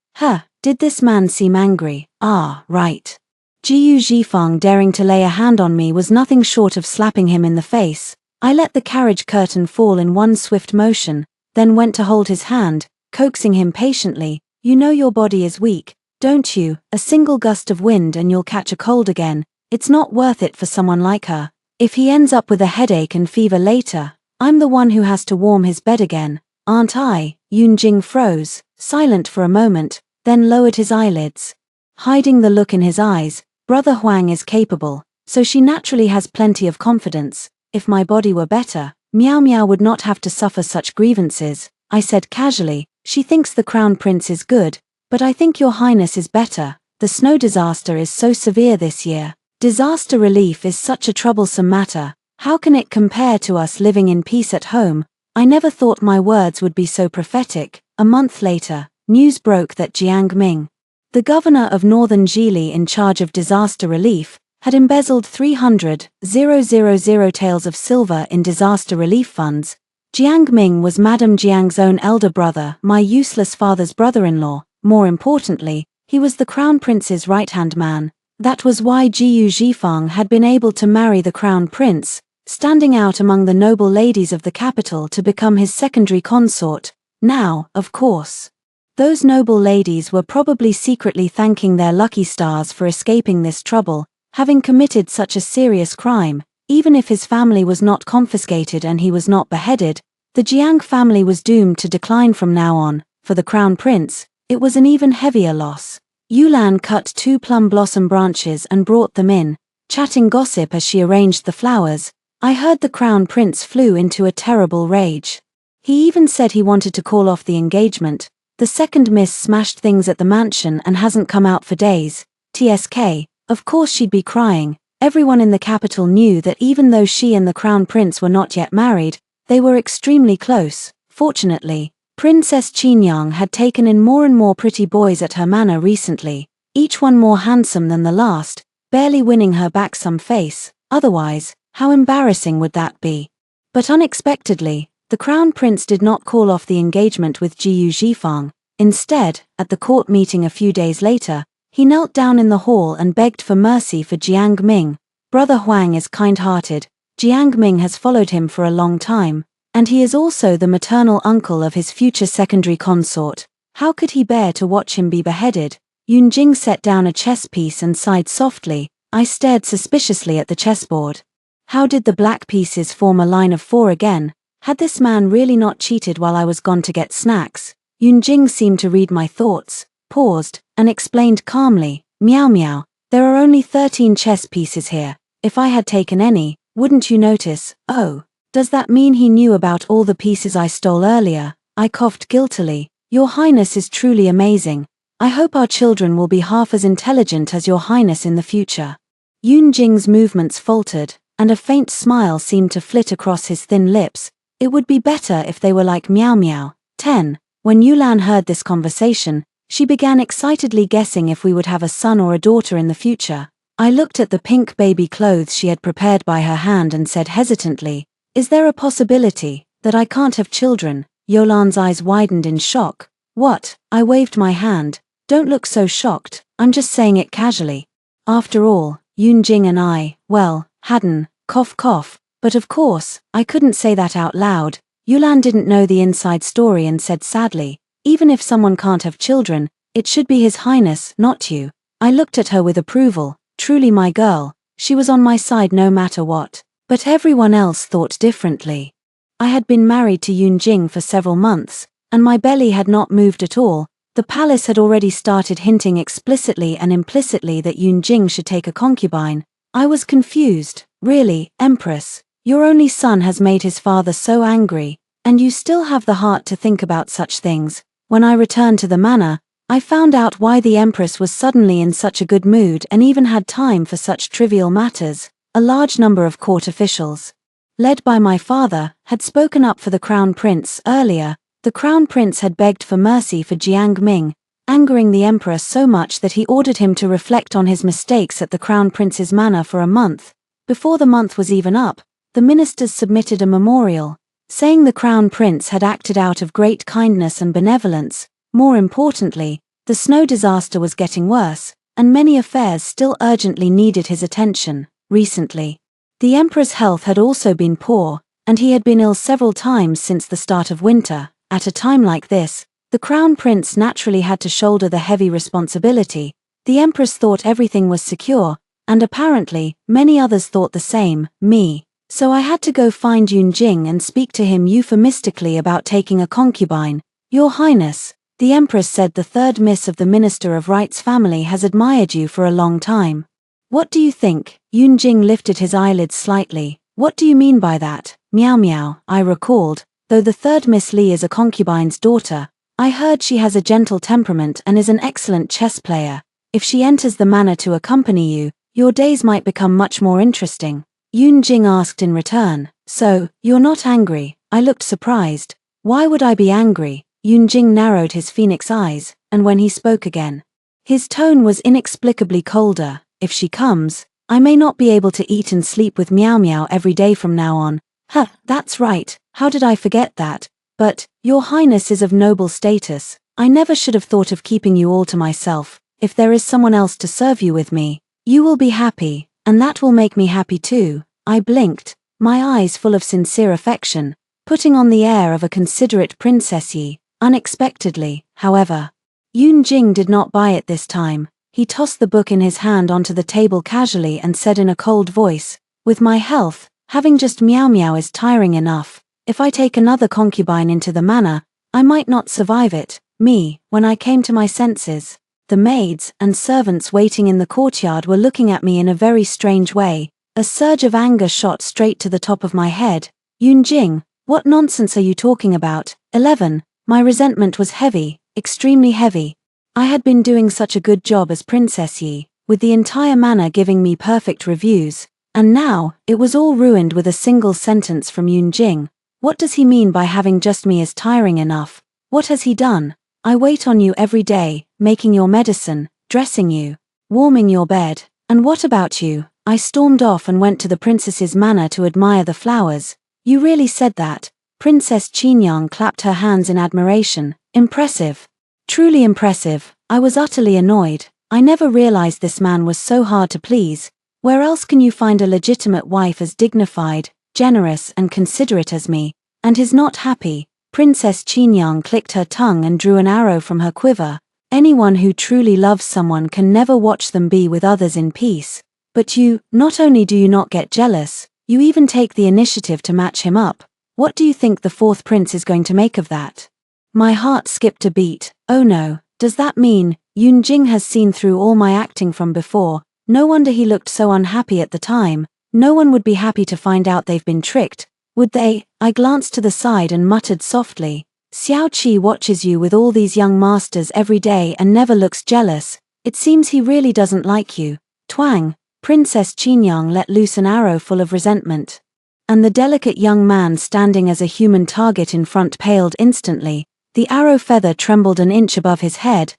Did this man seem angry? Ah, right. Jiu Zhifang daring to lay a hand on me was nothing short of slapping him in the face. I let the carriage curtain fall in one swift motion, then went to hold his hand, coaxing him patiently. You know your body is weak, don't you? A single gust of wind and you'll catch a cold again. It's not worth it for someone like her. If he ends up with a headache and fever later, I'm the one who has to warm his bed again, aren't I? Yunjing froze, silent for a moment, then lowered his eyelids. Hiding the look in his eyes, Brother Huang is capable, so she naturally has plenty of confidence. If my body were better, Miao Miao would not have to suffer such grievances. I said casually, she thinks the crown prince is good, but I think Your Highness is better. The snow disaster is so severe this year. Disaster relief is such a troublesome matter. How can it compare to us living in peace at home? I never thought my words would be so prophetic. A month later, news broke that Jiang Ming, the governor of northern Zhili in charge of disaster relief, had embezzled 300,000 taels of silver in disaster relief funds. Jiang Ming was Madame Jiang's own elder brother, my useless father's brother-in-law. More importantly, he was the crown prince's right-hand man. That was why Jiu Zhifang had been able to marry the crown prince, standing out among the noble ladies of the capital to become his secondary consort. Now, of course, those noble ladies were probably secretly thanking their lucky stars for escaping this trouble, having committed such a serious crime. Even if his family was not confiscated and he was not beheaded, the Jiang family was doomed to decline from now on. For the crown prince, it was an even heavier loss. Yulan cut 2 plum blossom branches and brought them in, chatting gossip as she arranged the flowers. I heard the crown prince flew into a terrible rage. He even said he wanted to call off the engagement. The second miss smashed things at the mansion and hasn't come out for days. TSK, of course she'd be crying. Everyone in the capital knew that even though she and the crown prince were not yet married, they were extremely close. Fortunately, Princess Qinyang had taken in more and more pretty boys at her manor recently, each one more handsome than the last, barely winning her back some face. Otherwise, how embarrassing would that be? But unexpectedly, the crown prince did not call off the engagement with Jiyu Zhifang. Instead, at the court meeting a few days later, he knelt down in the hall and begged for mercy for Jiang Ming. Brother Huang is kind-hearted. Jiang Ming has followed him for a long time, and he is also the maternal uncle of his future secondary consort. How could he bear to watch him be beheaded? Yunjing set down a chess piece and sighed softly. I stared suspiciously at the chessboard. How did the black pieces form a line of 4 again? Had this man really not cheated while I was gone to get snacks? Yunjing seemed to read my thoughts, paused, and explained calmly, "Meow meow, there are only 13 chess pieces here. If I had taken any, wouldn't you notice?" "Oh, does that mean he knew about all the pieces I stole earlier?" I coughed guiltily. "Your Highness is truly amazing. I hope our children will be half as intelligent as your Highness in the future." Yunjing's movements faltered, and a faint smile seemed to flit across his thin lips. "It would be better if they were like Meow Meow." 10. When Yulan heard this conversation, she began excitedly guessing if we would have a son or a daughter in the future. I looked at the pink baby clothes she had prepared by her hand and said hesitantly, "Is there a possibility that I can't have children?" Yolan's eyes widened in shock. "What?" I waved my hand. "Don't look so shocked, I'm just saying it casually. After all, Yunjing and I, well, hadn't, cough cough. But of course, I couldn't say that out loud." Yulan didn't know the inside story and said sadly, "Even if someone can't have children, it should be His Highness, not you." I looked at her with approval. Truly my girl, she was on my side no matter what. But everyone else thought differently. I had been married to Yunjing for several months, and my belly had not moved at all. The palace had already started hinting explicitly and implicitly that Yunjing should take a concubine. I was confused. "Really, Empress? Your only son has made his father so angry, and you still have the heart to think about such things." When I returned to the manor, I found out why the Empress was suddenly in such a good mood and even had time for such trivial matters. A large number of court officials, led by my father, had spoken up for the Crown Prince. Earlier, the Crown Prince had begged for mercy for Jiang Ming, angering the Emperor so much that he ordered him to reflect on his mistakes at the Crown Prince's manor for a month. Before the month was even up, the ministers submitted a memorial, saying the Crown Prince had acted out of great kindness and benevolence. More importantly, the snow disaster was getting worse, and many affairs still urgently needed his attention. Recently, the Emperor's health had also been poor, and he had been ill several times since the start of winter. At a time like this, the Crown Prince naturally had to shoulder the heavy responsibility. The Empress thought everything was secure, and apparently, many others thought the same, me. So I had to go find Yunjing and speak to him euphemistically about taking a concubine. "Your Highness," the Empress said, "the third miss of the Minister of Rights family has admired you for a long time. What do you think?" Yunjing lifted his eyelids slightly. "What do you mean by that?" "Meow meow," I recalled. "Though the third Miss Li is a concubine's daughter, I heard she has a gentle temperament and is an excellent chess player. If she enters the manor to accompany you, your days might become much more interesting." Yunjing asked in return, "So, you're not angry?" I looked surprised. "Why would I be angry?" Yunjing narrowed his phoenix eyes, and when he spoke again, his tone was inexplicably colder. "If she comes, I may not be able to eat and sleep with Meow Meow every day from now on." "Huh, that's right, how did I forget that? But, your Highness is of noble status. I never should have thought of keeping you all to myself. If there is someone else to serve you with me, you will be happy, and that will make me happy too." I blinked, my eyes full of sincere affection, putting on the air of a considerate princess. Unexpectedly, however, Yunjing did not buy it this time. He tossed the book in his hand onto the table casually and said in a cold voice, "With my health, having just Meow Meow is tiring enough. If I take another concubine into the manor, I might not survive it." When I came to my senses, the maids and servants waiting in the courtyard were looking at me in a very strange way. A surge of anger shot straight to the top of my head. "Yunjing, what nonsense are you talking about?" 11. My resentment was heavy. extremely heavy. I had been doing such a good job as Princess Yi, with the entire manor giving me perfect reviews, and now, it was all ruined with a single sentence from Yunjing. What does he mean by having just me is tiring enough? What has he done? I wait on you every day, making your medicine, dressing you, warming your bed. And what about you? I stormed off and went to the princess's manor to admire the flowers. You really said that? Princess Qinyang clapped her hands in admiration. Impressive. Truly impressive. I was utterly annoyed. I never realized this man was so hard to please. Where else can you find a legitimate wife as dignified, generous and considerate as me? And he's not happy. Princess Qinyang clicked her tongue and drew an arrow from her quiver. Anyone who truly loves someone can never watch them be with others in peace. But you, not only do you not get jealous, you even take the initiative to match him up. What do you think the fourth prince is going to make of that? My heart skipped a beat. Oh no, does that mean Yunjing has seen through all my acting from before? No wonder he looked so unhappy at the time. No one would be happy to find out they've been tricked, would they? I glanced to the side and muttered softly. Xiao Qi watches you with all these young masters every day and never looks jealous. It seems he really doesn't like you. Twang! Princess Qinyang let loose an arrow full of resentment. And the delicate young man standing as a human target in front paled instantly. The arrow feather trembled an inch above his head.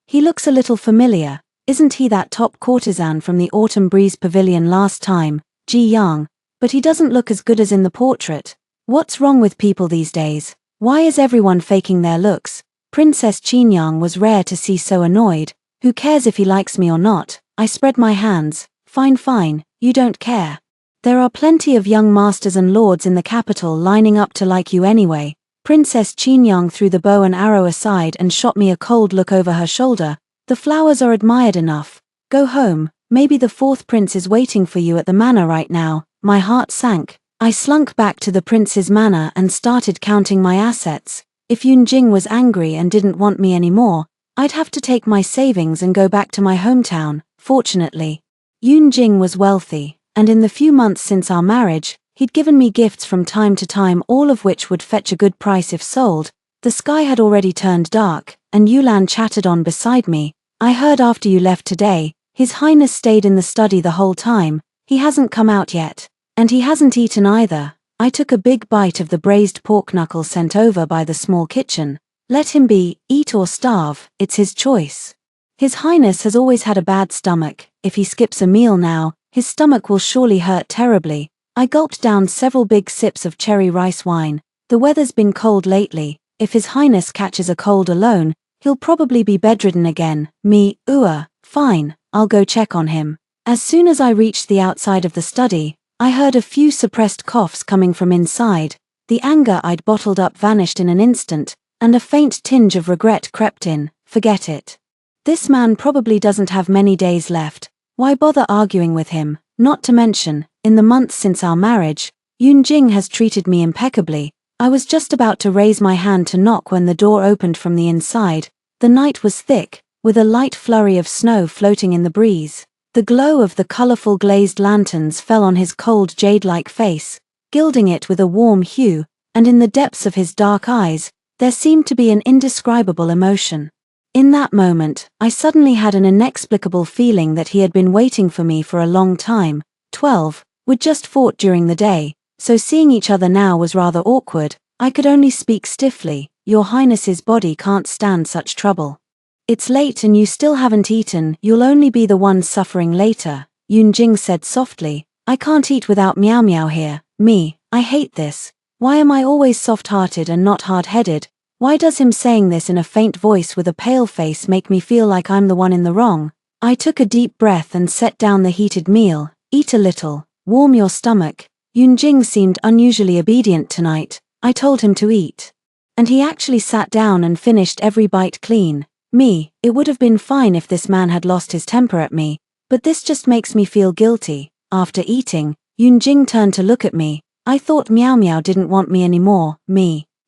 He looks a little familiar. Isn't he that top courtesan from the Autumn Breeze Pavilion last time, Ji Yang? But he doesn't look as good as in the portrait. What's wrong with people these days? Why is everyone faking their looks? Princess Qinyang was rare to see so annoyed. Who cares if he likes me or not? I spread my hands. Fine, you don't care. There are plenty of young masters and lords in the capital lining up to like you anyway. Princess Qinyang threw the bow and arrow aside and shot me a cold look over her shoulder. The flowers are admired enough. Go home, maybe the fourth prince is waiting for you at the manor right now. My heart sank. I slunk back to the prince's manor and started counting my assets. If Yunjing was angry and didn't want me anymore, I'd have to take my savings and go back to my hometown. Fortunately, Yunjing was wealthy, and in the few months since our marriage, he'd given me gifts from time to time, all of which would fetch a good price if sold. The sky had already turned dark, and Yulan chattered on beside me. I heard after you left today, His Highness stayed in the study the whole time. He hasn't come out yet. And he hasn't eaten either. I took a big bite of the braised pork knuckle sent over by the small kitchen. Let him be, eat or starve, it's his choice. His Highness has always had a bad stomach. If he skips a meal now, his stomach will surely hurt terribly. I gulped down several big sips of cherry rice wine. The weather's been cold lately. If His Highness catches a cold alone, he'll probably be bedridden again. Fine, I'll go check on him. As soon as I reached the outside of the study, I heard a few suppressed coughs coming from inside. The anger I'd bottled up vanished in an instant, and a faint tinge of regret crept in. Forget it. This man probably doesn't have many days left. Why bother arguing with him? Not to mention, in the months since our marriage, Yunjing has treated me impeccably. I was just about to raise my hand to knock when the door opened from the inside. The night was thick, with a light flurry of snow floating in the breeze. The glow of the colorful glazed lanterns fell on his cold jade-like face, gilding it with a warm hue, and in the depths of his dark eyes, there seemed to be an indescribable emotion. In that moment, I suddenly had an inexplicable feeling that he had been waiting for me for a long time. We'd just fought during the day, so seeing each other now was rather awkward. I could only speak stiffly. Your Highness's body can't stand such trouble. It's late and you still haven't eaten. You'll only be the one suffering later, Yunjing said softly. I can't eat without Meow Meow here. I hate this. Why am I always soft-hearted and not hard-headed? Why does him saying this in a faint voice with a pale face make me feel like I'm the one in the wrong? I took a deep breath and set down the heated meal. Eat a little. Warm your stomach. Yunjing seemed unusually obedient tonight. I told him to eat. And he actually sat down and finished every bite clean. It would have been fine if this man had lost his temper at me, but this just makes me feel guilty. After eating, Yunjing turned to look at me. I thought Meow Meow didn't want me anymore.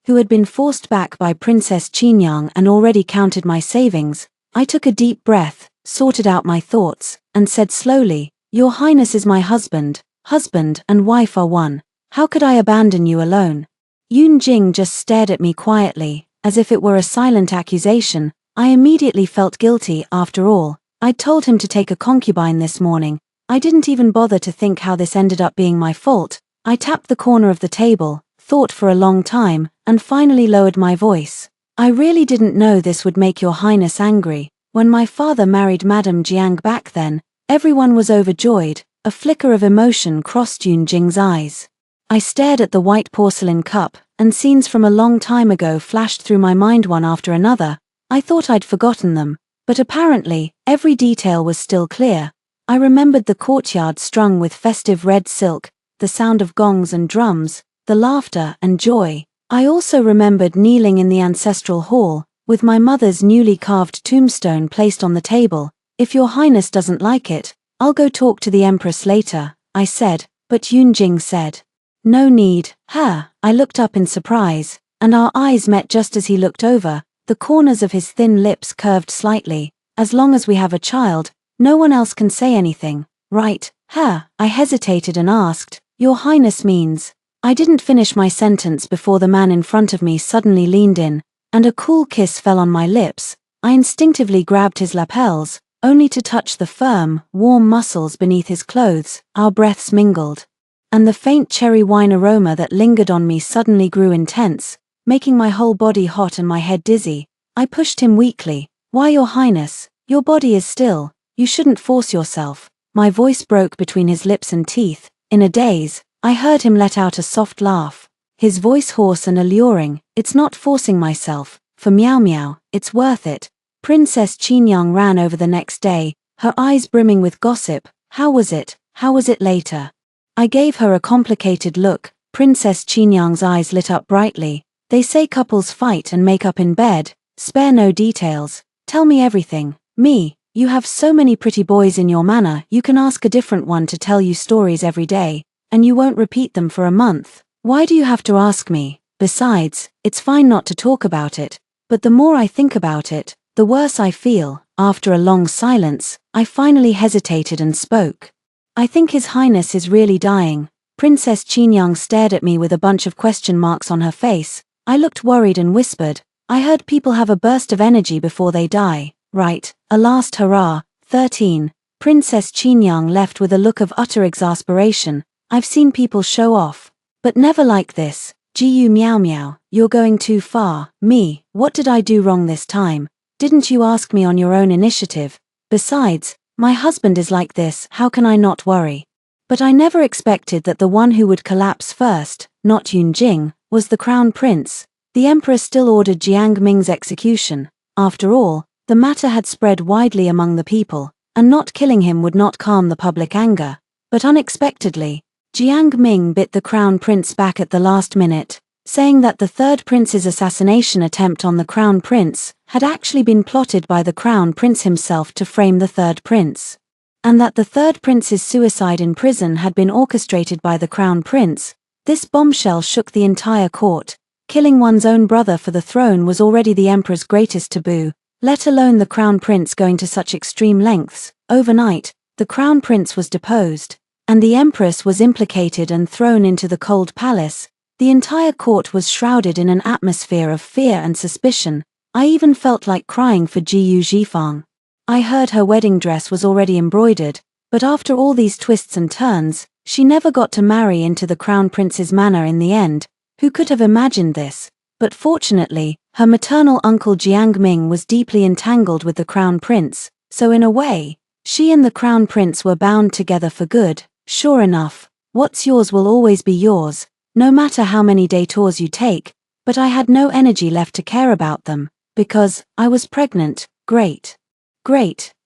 Who had been forced back by Princess Qinyang and already counted my savings. I took a deep breath, sorted out my thoughts, and said slowly, Your Highness is my husband. Husband and wife are one. How could I abandon you alone? Yunjing just stared at me quietly. as if it were a silent accusation. I immediately felt guilty. After all, I'd told him to take a concubine this morning. I didn't even bother to think how this ended up being my fault. I tapped the corner of the table, thought for a long time, and finally lowered my voice. I really didn't know this would make your highness angry. When my father married Madame Jiang back then, everyone was overjoyed. A flicker of emotion crossed Yunjing's eyes. I stared at the white porcelain cup, and scenes from a long time ago flashed through my mind one after another. I thought I'd forgotten them, but apparently, every detail was still clear. I remembered the courtyard strung with festive red silk, the sound of gongs and drums, the laughter and joy. I also remembered kneeling in the ancestral hall, with my mother's newly carved tombstone placed on the table. If your highness doesn't like it, I'll go talk to the empress later, I said, but Yunjing said, no need. I looked up in surprise, and our eyes met just as he looked over. The corners of his thin lips curved slightly. As long as we have a child, no one else can say anything, right? I hesitated and asked, your highness means. I didn't finish my sentence before the man in front of me suddenly leaned in, and a cool kiss fell on my lips. I instinctively grabbed his lapels, only to touch the firm, warm muscles beneath his clothes. Our breaths mingled, and the faint cherry wine aroma that lingered on me suddenly grew intense, making my whole body hot and my head dizzy. I pushed him weakly. Why, your highness? Your body is still. You shouldn't force yourself. My voice broke between his lips and teeth. In a daze, I heard him let out a soft laugh. His voice hoarse and alluring. It's not forcing myself. For Meow Meow, it's worth it. Princess Qinyang ran over the next day, her eyes brimming with gossip. How was it? How was it later? I gave her a complicated look. Princess Qinyang's eyes lit up brightly. They say couples fight and make up in bed. Spare no details. Tell me everything. Me, you have so many pretty boys in your manor, you can ask a different one to tell you stories every day, and you won't repeat them for a month. Why do you have to ask me? Besides, it's fine not to talk about it, but the more I think about it, the worse I feel. After a long silence, I finally hesitated and spoke. I think His Highness is really dying. Princess Qinyang stared at me with a bunch of question marks on her face. I looked worried and whispered, I heard people have a burst of energy before they die, right? A last hurrah. 13. Princess Qinyang left with a look of utter exasperation. I've seen people show off, but never like this. Gu Meow Meow, you're going too far. Me, what did I do wrong this time? Didn't you ask me on your own initiative? Besides, my husband is like this, how can I not worry? But I never expected that the one who would collapse first, not Yunjing, was the crown prince. The emperor still ordered Jiang Ming's execution. After all, the matter had spread widely among the people, and not killing him would not calm the public anger. But unexpectedly, Jiang Ming bit the crown prince back at the last minute, saying that the third prince's assassination attempt on the crown prince had actually been plotted by the crown prince himself to frame the third prince, and that the third prince's suicide in prison had been orchestrated by the crown prince. This bombshell shook the entire court. Killing one's own brother for the throne was already the emperor's greatest taboo, let alone the crown prince going to such extreme lengths. Overnight, the crown prince was deposed, and the empress was implicated and thrown into the cold palace. The entire court was shrouded in an atmosphere of fear and suspicion. I even felt like crying for Jiyu Zhifang. I heard her wedding dress was already embroidered, but after all these twists and turns, she never got to marry into the crown prince's manor in the end. Who could have imagined this? But fortunately, her maternal uncle Jiang Ming was deeply entangled with the crown prince, so in a way, she and the crown prince were bound together for good. Sure enough, what's yours will always be yours, no matter how many detours you take. But I had no energy left to care about them, because I was pregnant. Great.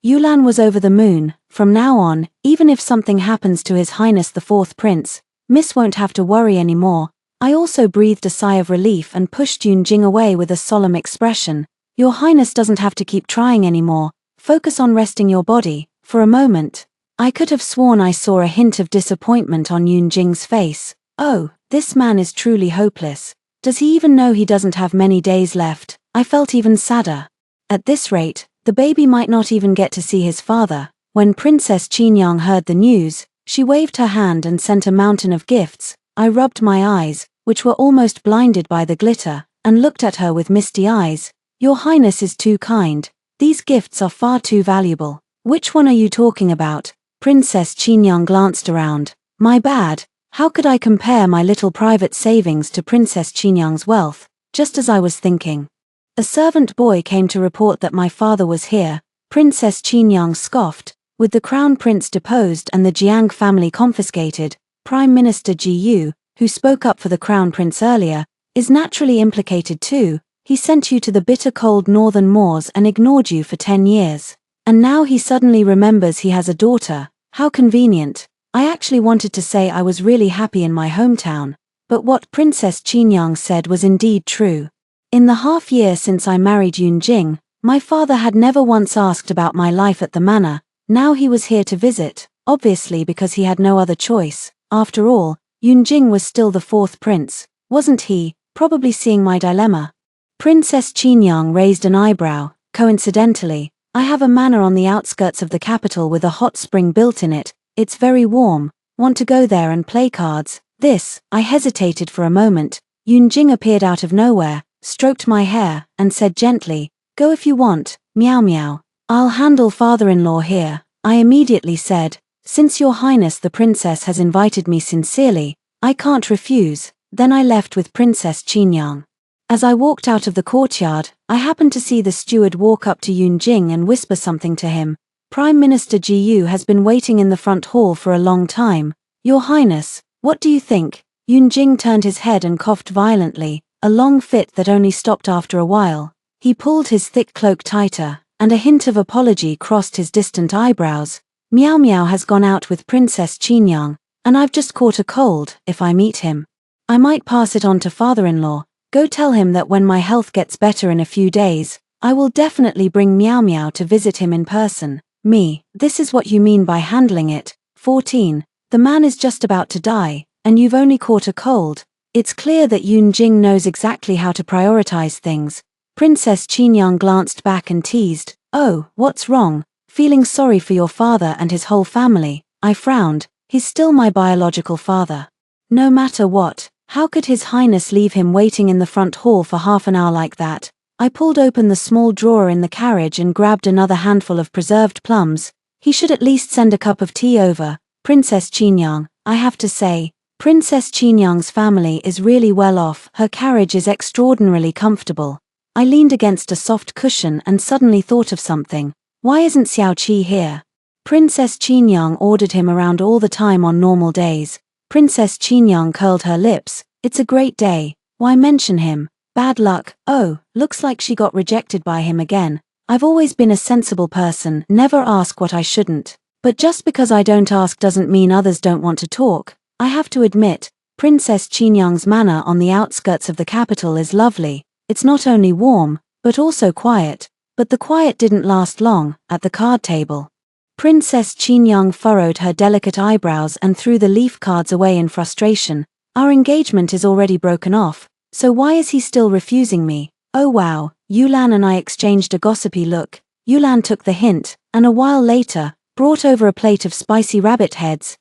Yulan was over the moon. From now on, even if something happens to His Highness the Fourth Prince, Miss won't have to worry anymore. I also breathed a sigh of relief and pushed Yunjing away with a solemn expression. Your Highness doesn't have to keep trying anymore. Focus on resting your body. For a moment, I could have sworn I saw a hint of disappointment on Yunjing's face. Oh, this man is truly hopeless. Does he even know he doesn't have many days left? I felt even sadder. At this rate, the baby might not even get to see his father. When Princess Qinyang heard the news, she waved her hand and sent a mountain of gifts. I rubbed my eyes, which were almost blinded by the glitter, and looked at her with misty eyes. Your Highness is too kind. These gifts are far too valuable. Which one are you talking about? Princess Qingyang glanced around. My bad. How could I compare my little private savings to Princess Qingyang's wealth? Just as I was thinking. A servant boy came to report that my father was here. Princess Qingyang scoffed. With the crown prince deposed and the Jiang family confiscated, Prime Minister Ji Yu, who spoke up for the crown prince earlier, is naturally implicated too. He sent you to the bitter cold northern moors and ignored you for 10 years. And now he suddenly remembers he has a daughter. How convenient. I actually wanted to say I was really happy in my hometown. But what Princess Qingyang said was indeed true. In the half year since I married Yunjing, my father had never once asked about my life at the manor. Now he was here to visit, obviously because he had no other choice. After all, Yunjing was still the fourth prince, wasn't he? Probably seeing my dilemma. Princess Qingyang raised an eyebrow. Coincidentally, I have a manor on the outskirts of the capital with a hot spring built in it. It's very warm. Want to go there and play cards? I hesitated for a moment. Yunjing appeared out of nowhere, stroked my hair, and said gently, go if you want, meow meow. I'll handle father-in-law here. I immediately said, since your highness the princess has invited me sincerely, I can't refuse. Then I left with Princess Qingyang. As I walked out of the courtyard, I happened to see the steward walk up to Yunjing and whisper something to him. Prime Minister Ji Yu has been waiting in the front hall for a long time. Your highness, what do you think? Yunjing turned his head and coughed violently, a long fit that only stopped after a while. He pulled his thick cloak tighter, and a hint of apology crossed his distant eyebrows. Meow Meow has gone out with Princess Qingyang, and I've just caught a cold. If I meet him, I might pass it on to father-in-law. Go tell him that when my health gets better in a few days, I will definitely bring Meow Meow to visit him in person. This is what you mean by handling it. 14. The man is just about to die, and you've only caught a cold. It's clear that Yunjing knows exactly how to prioritize things. Princess Qingyang glanced back and teased, oh, what's wrong? Feeling sorry for your father and his whole family. I frowned. He's still my biological father. No matter what, how could His Highness leave him waiting in the front hall for half an hour like that? I pulled open the small drawer in the carriage and grabbed another handful of preserved plums. He should at least send a cup of tea over. Princess Qingyang, I have to say, Princess Qingyang's family is really well off. Her carriage is extraordinarily comfortable. I leaned against a soft cushion and suddenly thought of something. Why isn't Xiao Qi here? Princess Qingyang ordered him around all the time on normal days. Princess Qingyang curled her lips. It's a great day. Why mention him? Bad luck. Oh, looks like she got rejected by him again. I've always been a sensible person, never ask what I shouldn't. But just because I don't ask doesn't mean others don't want to talk. I have to admit, Princess Qingyang's manor on the outskirts of the capital is lovely. It's not only warm, but also quiet. But the quiet didn't last long. At the card table, Princess Qingyang furrowed her delicate eyebrows and threw the leaf cards away in frustration. Our engagement is already broken off, so why is he still refusing me? Oh wow. Yulan and I exchanged a gossipy look. Yulan took the hint, and a while later, brought over a plate of spicy rabbit heads.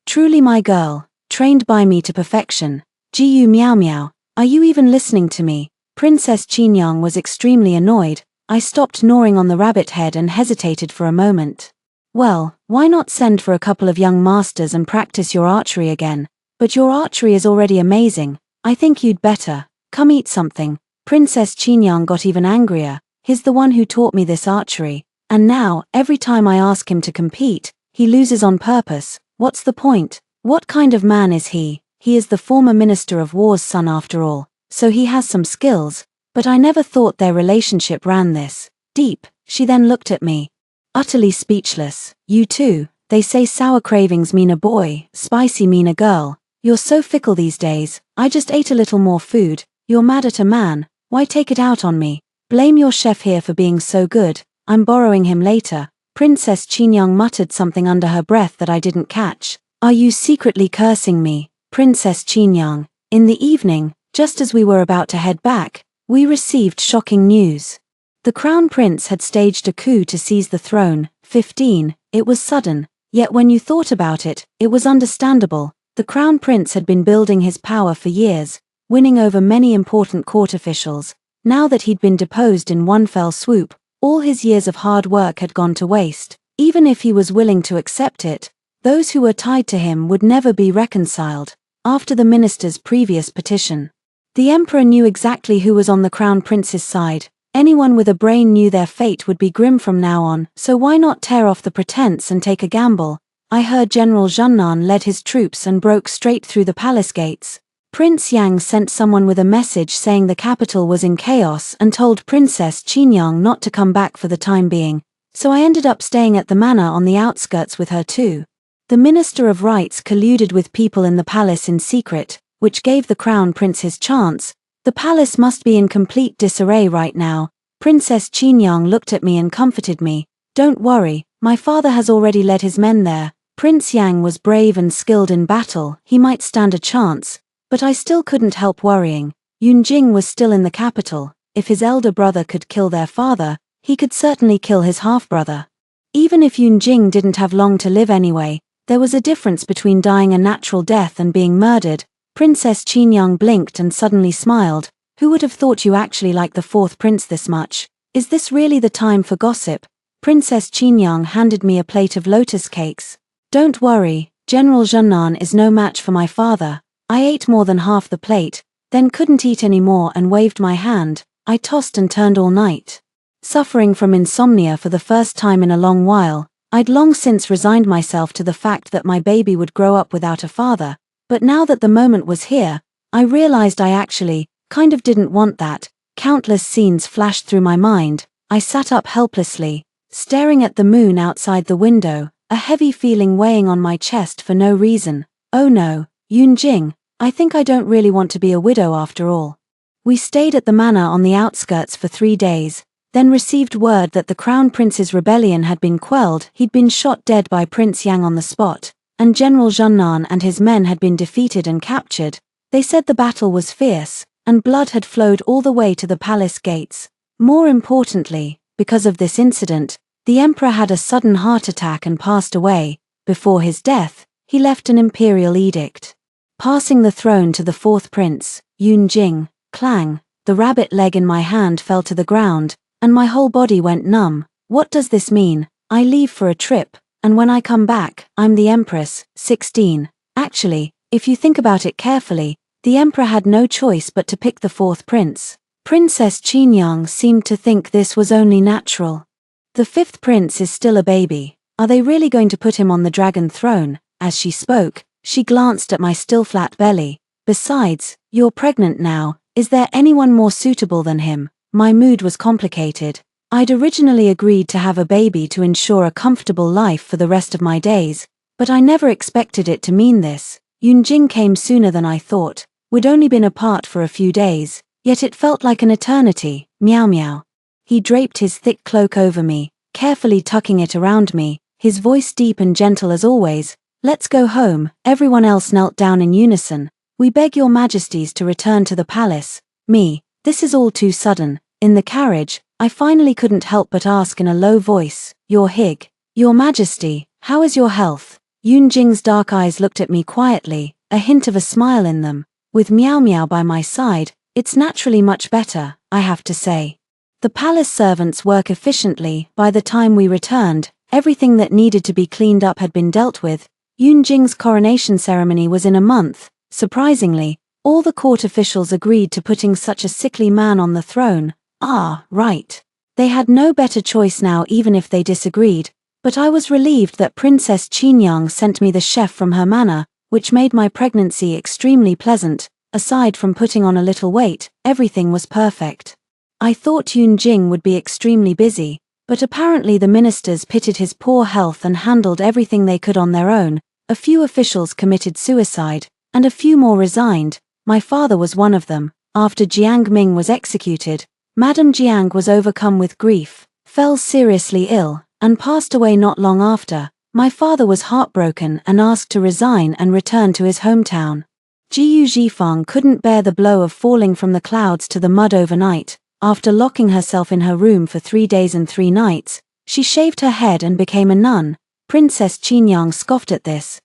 Truly my girl, trained by me to perfection. Jiyu Meow Meow, are you even listening to me? Princess Qingyang was extremely annoyed. I stopped gnawing on the rabbit head and hesitated for a moment. Well, why not send for a couple of young masters and practice your archery again? But your archery is already amazing. I think you'd better. Come eat something. Princess Qingyang got even angrier. He's the one who taught me this archery. And now, every time I ask him to compete, he loses on purpose. What's the point? What kind of man is he? He is the former Minister of War's son after all, so he has some skills. But I never thought their relationship ran this deep. She then looked at me, utterly speechless. You too. They say sour cravings mean a boy, spicy mean a girl. You're so fickle these days. I just ate a little more food. You're mad at a man. Why take it out on me? Blame your chef here for being so good. I'm borrowing him later. Princess Qingyang muttered something under her breath that I didn't catch. Are you secretly cursing me? Princess Qingyang. In the evening, just as we were about to head back, we received shocking news. The crown prince had staged a coup to seize the throne. 15. It was sudden, yet when you thought about it, it was understandable. The crown prince had been building his power for years. winning over many important court officials. Now that he'd been deposed in one fell swoop, all his years of hard work had gone to waste. Even if he was willing to accept it, those who were tied to him would never be reconciled. After the minister's previous petition, the emperor knew exactly who was on the crown prince's side. Anyone with a brain knew their fate would be grim from now on, so why not tear off the pretense and take a gamble? I heard General Junnan led his troops and broke straight through the palace gates. Prince Yang sent someone with a message saying the capital was in chaos and told Princess Qinyang not to come back for the time being, so I ended up staying at the manor on the outskirts with her too. The Minister of Rights colluded with people in the palace in secret, which gave the crown prince his chance. The palace must be in complete disarray right now. Princess Qinyang looked at me and comforted me. Don't worry, my father has already led his men there. Prince Yang was brave and skilled in battle, he might stand a chance. But I still couldn't help worrying. Yunjing was still in the capital. If his elder brother could kill their father, he could certainly kill his half-brother. Even if Yunjing didn't have long to live anyway, there was a difference between dying a natural death and being murdered. Princess Qinyang blinked and suddenly smiled. Who would have thought you actually liked the fourth prince this much? Is this really the time for gossip? Princess Qinyang handed me a plate of lotus cakes. Don't worry, General Junnan is no match for my father. I ate more than half the plate, then couldn't eat any more and waved my hand. I tossed and turned all night. Suffering from insomnia for the first time in a long while, I'd long since resigned myself to the fact that my baby would grow up without a father. But now that the moment was here, I realized I actually, kind of didn't want that. Countless scenes flashed through my mind. I sat up helplessly, staring at the moon outside the window, a heavy feeling weighing on my chest for no reason. Oh no, Yunjing, I think I don't really want to be a widow after all. We stayed at the manor on the outskirts for 3 days, then received word that the crown prince's rebellion had been quelled. He'd been shot dead by Prince Yang on the spot, and General Junnan and his men had been defeated and captured. They said the battle was fierce, and blood had flowed all the way to the palace gates. More importantly, because of this incident, the emperor had a sudden heart attack and passed away. Before his death, he left an imperial edict, passing the throne to the fourth prince, Yunjing. Clang, the rabbit leg in my hand fell to the ground, and my whole body went numb. What does this mean? I leave for a trip, and when I come back, I'm the Empress, 16. Actually, if you think about it carefully, the emperor had no choice but to pick the fourth prince. Princess Qinyang seemed to think this was only natural. The fifth prince is still a baby. Are they really going to put him on the dragon throne? As she spoke, she glanced at my still flat belly. Besides, you're pregnant now. Is there anyone more suitable than him? My mood was complicated. I'd originally agreed to have a baby to ensure a comfortable life for the rest of my days, but I never expected it to mean this. Yunjing came sooner than I thought. We'd only been apart for a few days, yet it felt like an eternity. Meow meow. He draped his thick cloak over me, carefully tucking it around me, his voice deep and gentle as always. Let's go home. Everyone else knelt down in unison. We beg your majesties to return to the palace. Me, this is all too sudden. In the carriage, I finally couldn't help but ask in a low voice, Your Hig, Your Majesty, how is your health? Yunjing's dark eyes looked at me quietly, a hint of a smile in them. With Meow Meow by my side, it's naturally much better, I have to say. The palace servants work efficiently. By the time we returned, everything that needed to be cleaned up had been dealt with. Yunjing's coronation ceremony was in a month. Surprisingly, all the court officials agreed to putting such a sickly man on the throne. Ah, right. They had no better choice now even if they disagreed, but I was relieved that Princess Qinyang sent me the chef from her manor, which made my pregnancy extremely pleasant. Aside from putting on a little weight, everything was perfect. I thought Yunjing would be extremely busy, but apparently the ministers pitied his poor health and handled everything they could on their own. A few officials committed suicide, and a few more resigned. My father was one of them. After Jiang Ming was executed, Madame Jiang was overcome with grief, fell seriously ill, and passed away not long after. My father was heartbroken and asked to resign and return to his hometown. Jiyu Zhifang couldn't bear the blow of falling from the clouds to the mud overnight. After locking herself in her room for 3 days and 3 nights, she shaved her head and became a nun. Princess Qinyang scoffed at this.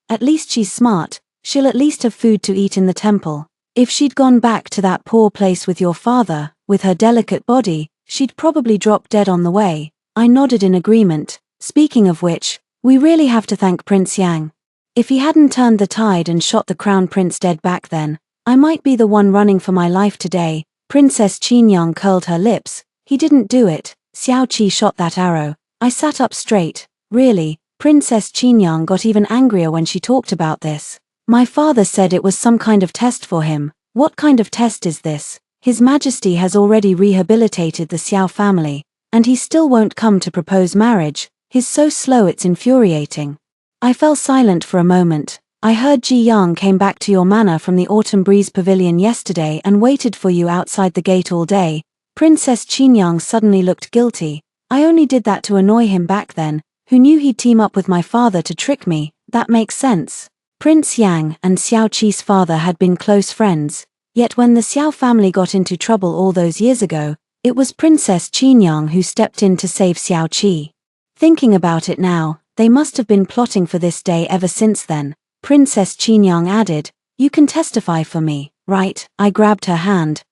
At least she's smart. She'll at least have food to eat in the temple. If she'd gone back to that poor place with your father, with her delicate body, she'd probably drop dead on the way. I nodded in agreement. Speaking of which, we really have to thank Prince Yang. If he hadn't turned the tide and shot the crown prince dead back then, I might be the one running for my life today. Princess Qingyang curled her lips. He didn't do it. Xiao Qi shot that arrow. I sat up straight. Really, Princess Qingyang got even angrier when she talked about this. My father said it was some kind of test for him. What kind of test is this? His Majesty has already rehabilitated the Xiao family, and he still won't come to propose marriage. He's so slow it's infuriating. I fell silent for a moment. I heard Ji Yang came back to your manor from the Autumn Breeze Pavilion yesterday and waited for you outside the gate all day. Princess Qingyang suddenly looked guilty. I only did that to annoy him back then. Who knew he'd team up with my father to trick me? That makes sense. Prince Yang and Xiao Qi's father had been close friends. Yet when the Xiao family got into trouble all those years ago, it was Princess Qingyang who stepped in to save Xiao Qi. Thinking about it now, they must have been plotting for this day ever since then. Princess Qingyang added, "You can testify for me, right?" I grabbed her hand.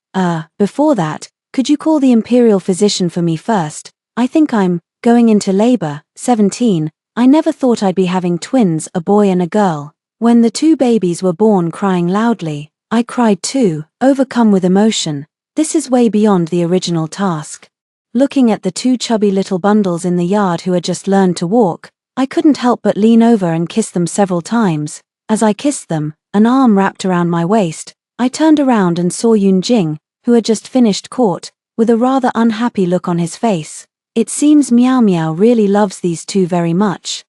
Before that, could you call the imperial physician for me first? I think I'm going into labor. 17. I never thought I'd be having twins, a boy and a girl. When the two babies were born crying loudly, I cried too, overcome with emotion. This is way beyond the original task. Looking at the two chubby little bundles in the yard who had just learned to walk, I couldn't help but lean over and kiss them several times. As I kissed them, an arm wrapped around my waist. I turned around and saw Yun Jing, who had just finished court, with a rather unhappy look on his face. It seems Meow Meow really loves these two very much.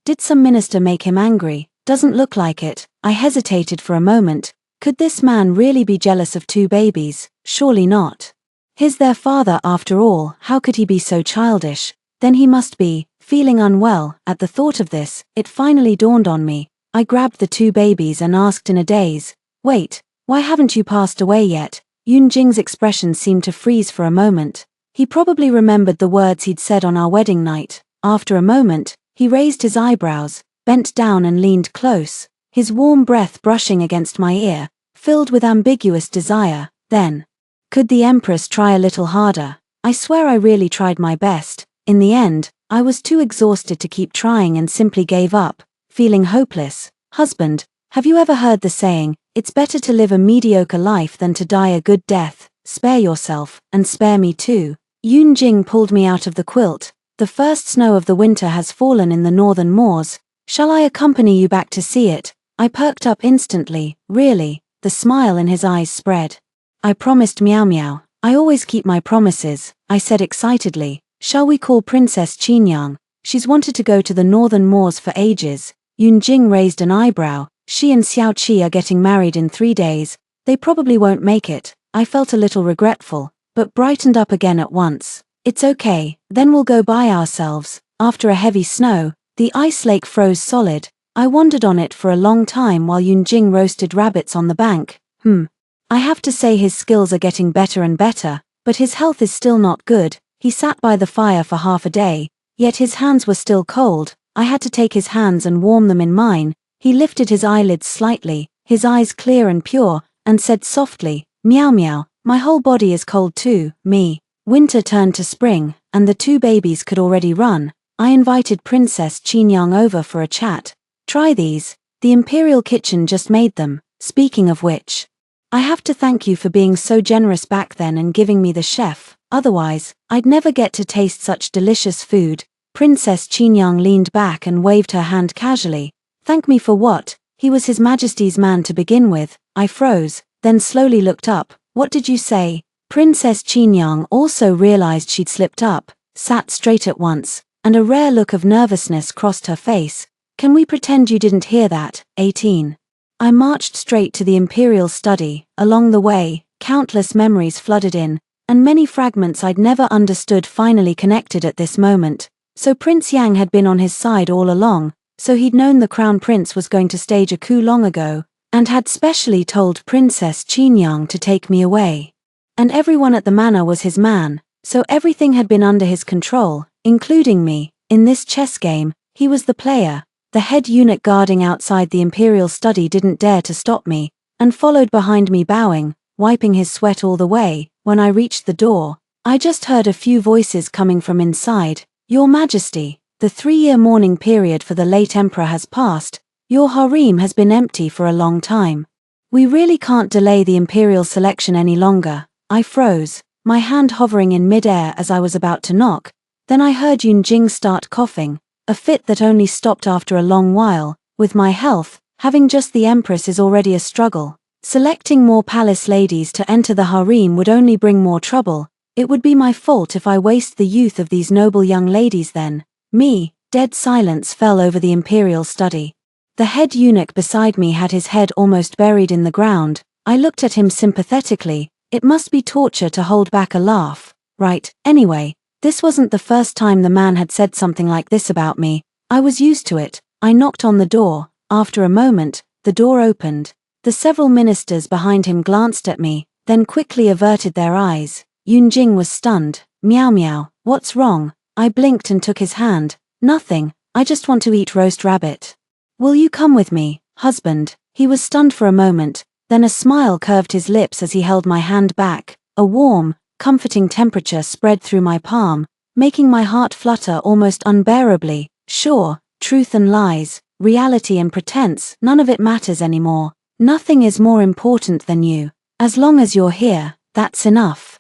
Did some minister make him angry? Doesn't look like it. I hesitated for a moment. Could this man really be jealous of two babies? Surely not. He's their father after all, how could he be so childish? Then he must be feeling unwell. At the thought of this, it finally dawned on me. I grabbed the two babies and asked in a daze, "Wait, why haven't you passed away yet?" Yun Jing's expression seemed to freeze for a moment. He probably remembered the words he'd said on our wedding night. After a moment, he raised his eyebrows, bent down and leaned close, his warm breath brushing against my ear, filled with ambiguous desire. Then, could the Empress try a little harder? I swear I really tried my best. In the end, I was too exhausted to keep trying and simply gave up, feeling hopeless. Husband, have you ever heard the saying, "It's better to live a mediocre life than to die a good death"? Spare yourself, and spare me too. Yun Jing pulled me out of the quilt. The first snow of the winter has fallen in the northern moors. Shall I accompany you back to see it? I perked up instantly. Really? The smile in his eyes spread. I promised Meow Meow. I always keep my promises, I said excitedly. Shall we call Princess Qingyang? She's wanted to go to the northern moors for ages. Yun Jing raised an eyebrow. She and Xiao Qi are getting married in 3 days. They probably won't make it. I felt a little regretful, but brightened up again at once. It's okay, then we'll go by ourselves. After a heavy snow, the ice lake froze solid. I wandered on it for a long time while Yun Jing roasted rabbits on the bank. I have to say his skills are getting better and better, but his health is still not good. He sat by the fire for half a day, yet his hands were still cold. I had to take his hands and warm them in mine. He lifted his eyelids slightly, his eyes clear and pure, and said softly, "Meow Meow, my whole body is cold too, me." Winter turned to spring, and the two babies could already run. I invited Princess Qingyang over for a chat. Try these. The Imperial Kitchen just made them. Speaking of which, I have to thank you for being so generous back then and giving me the chef. Otherwise, I'd never get to taste such delicious food. Princess Qingyang leaned back and waved her hand casually. Thank me for what? He was His Majesty's man to begin with. I froze, then slowly looked up. What did you say? Princess Qingyang also realized she'd slipped up, sat straight at once, and a rare look of nervousness crossed her face. Can we pretend you didn't hear that? 18. I marched straight to the Imperial study. Along the way, countless memories flooded in, and many fragments I'd never understood finally connected at this moment. So Prince Yang had been on his side all along, so he'd known the Crown Prince was going to stage a coup long ago, and had specially told Princess Qingyang to take me away. And everyone at the manor was his man, so everything had been under his control, including me. In this chess game, he was the player. The head eunuch guarding outside the Imperial study didn't dare to stop me. and followed behind me bowing, wiping his sweat all the way. When I reached the door, I just heard a few voices coming from inside. Your Majesty, the 3-year mourning period for the late emperor has passed. Your harem has been empty for a long time. We really can't delay the imperial selection any longer. I froze, my hand hovering in mid-air as I was about to knock. Then I heard Yun Jing start coughing, a fit that only stopped after a long while. With my health, having just the empress is already a struggle. Selecting more palace ladies to enter the harem would only bring more trouble. It would be my fault if I waste the youth of these noble young ladies then. Dead silence fell over the imperial study. The head eunuch beside me had his head almost buried in the ground. I looked at him sympathetically. It must be torture to hold back a laugh, right? Anyway, this wasn't the first time the man had said something like this about me. I was used to it. I knocked on the door. After a moment, the door opened. The several ministers behind him glanced at me, then quickly averted their eyes. Yun Jing was stunned. Meow meow, what's wrong? I blinked and took his hand. Nothing, I just want to eat roast rabbit. Will you come with me, husband? He was stunned for a moment, then a smile curved his lips as he held my hand back. A warm, comforting temperature spread through my palm, making my heart flutter almost unbearably. Sure, truth and lies, reality and pretense, none of it matters anymore. Nothing is more important than you. As long as you're here, that's enough.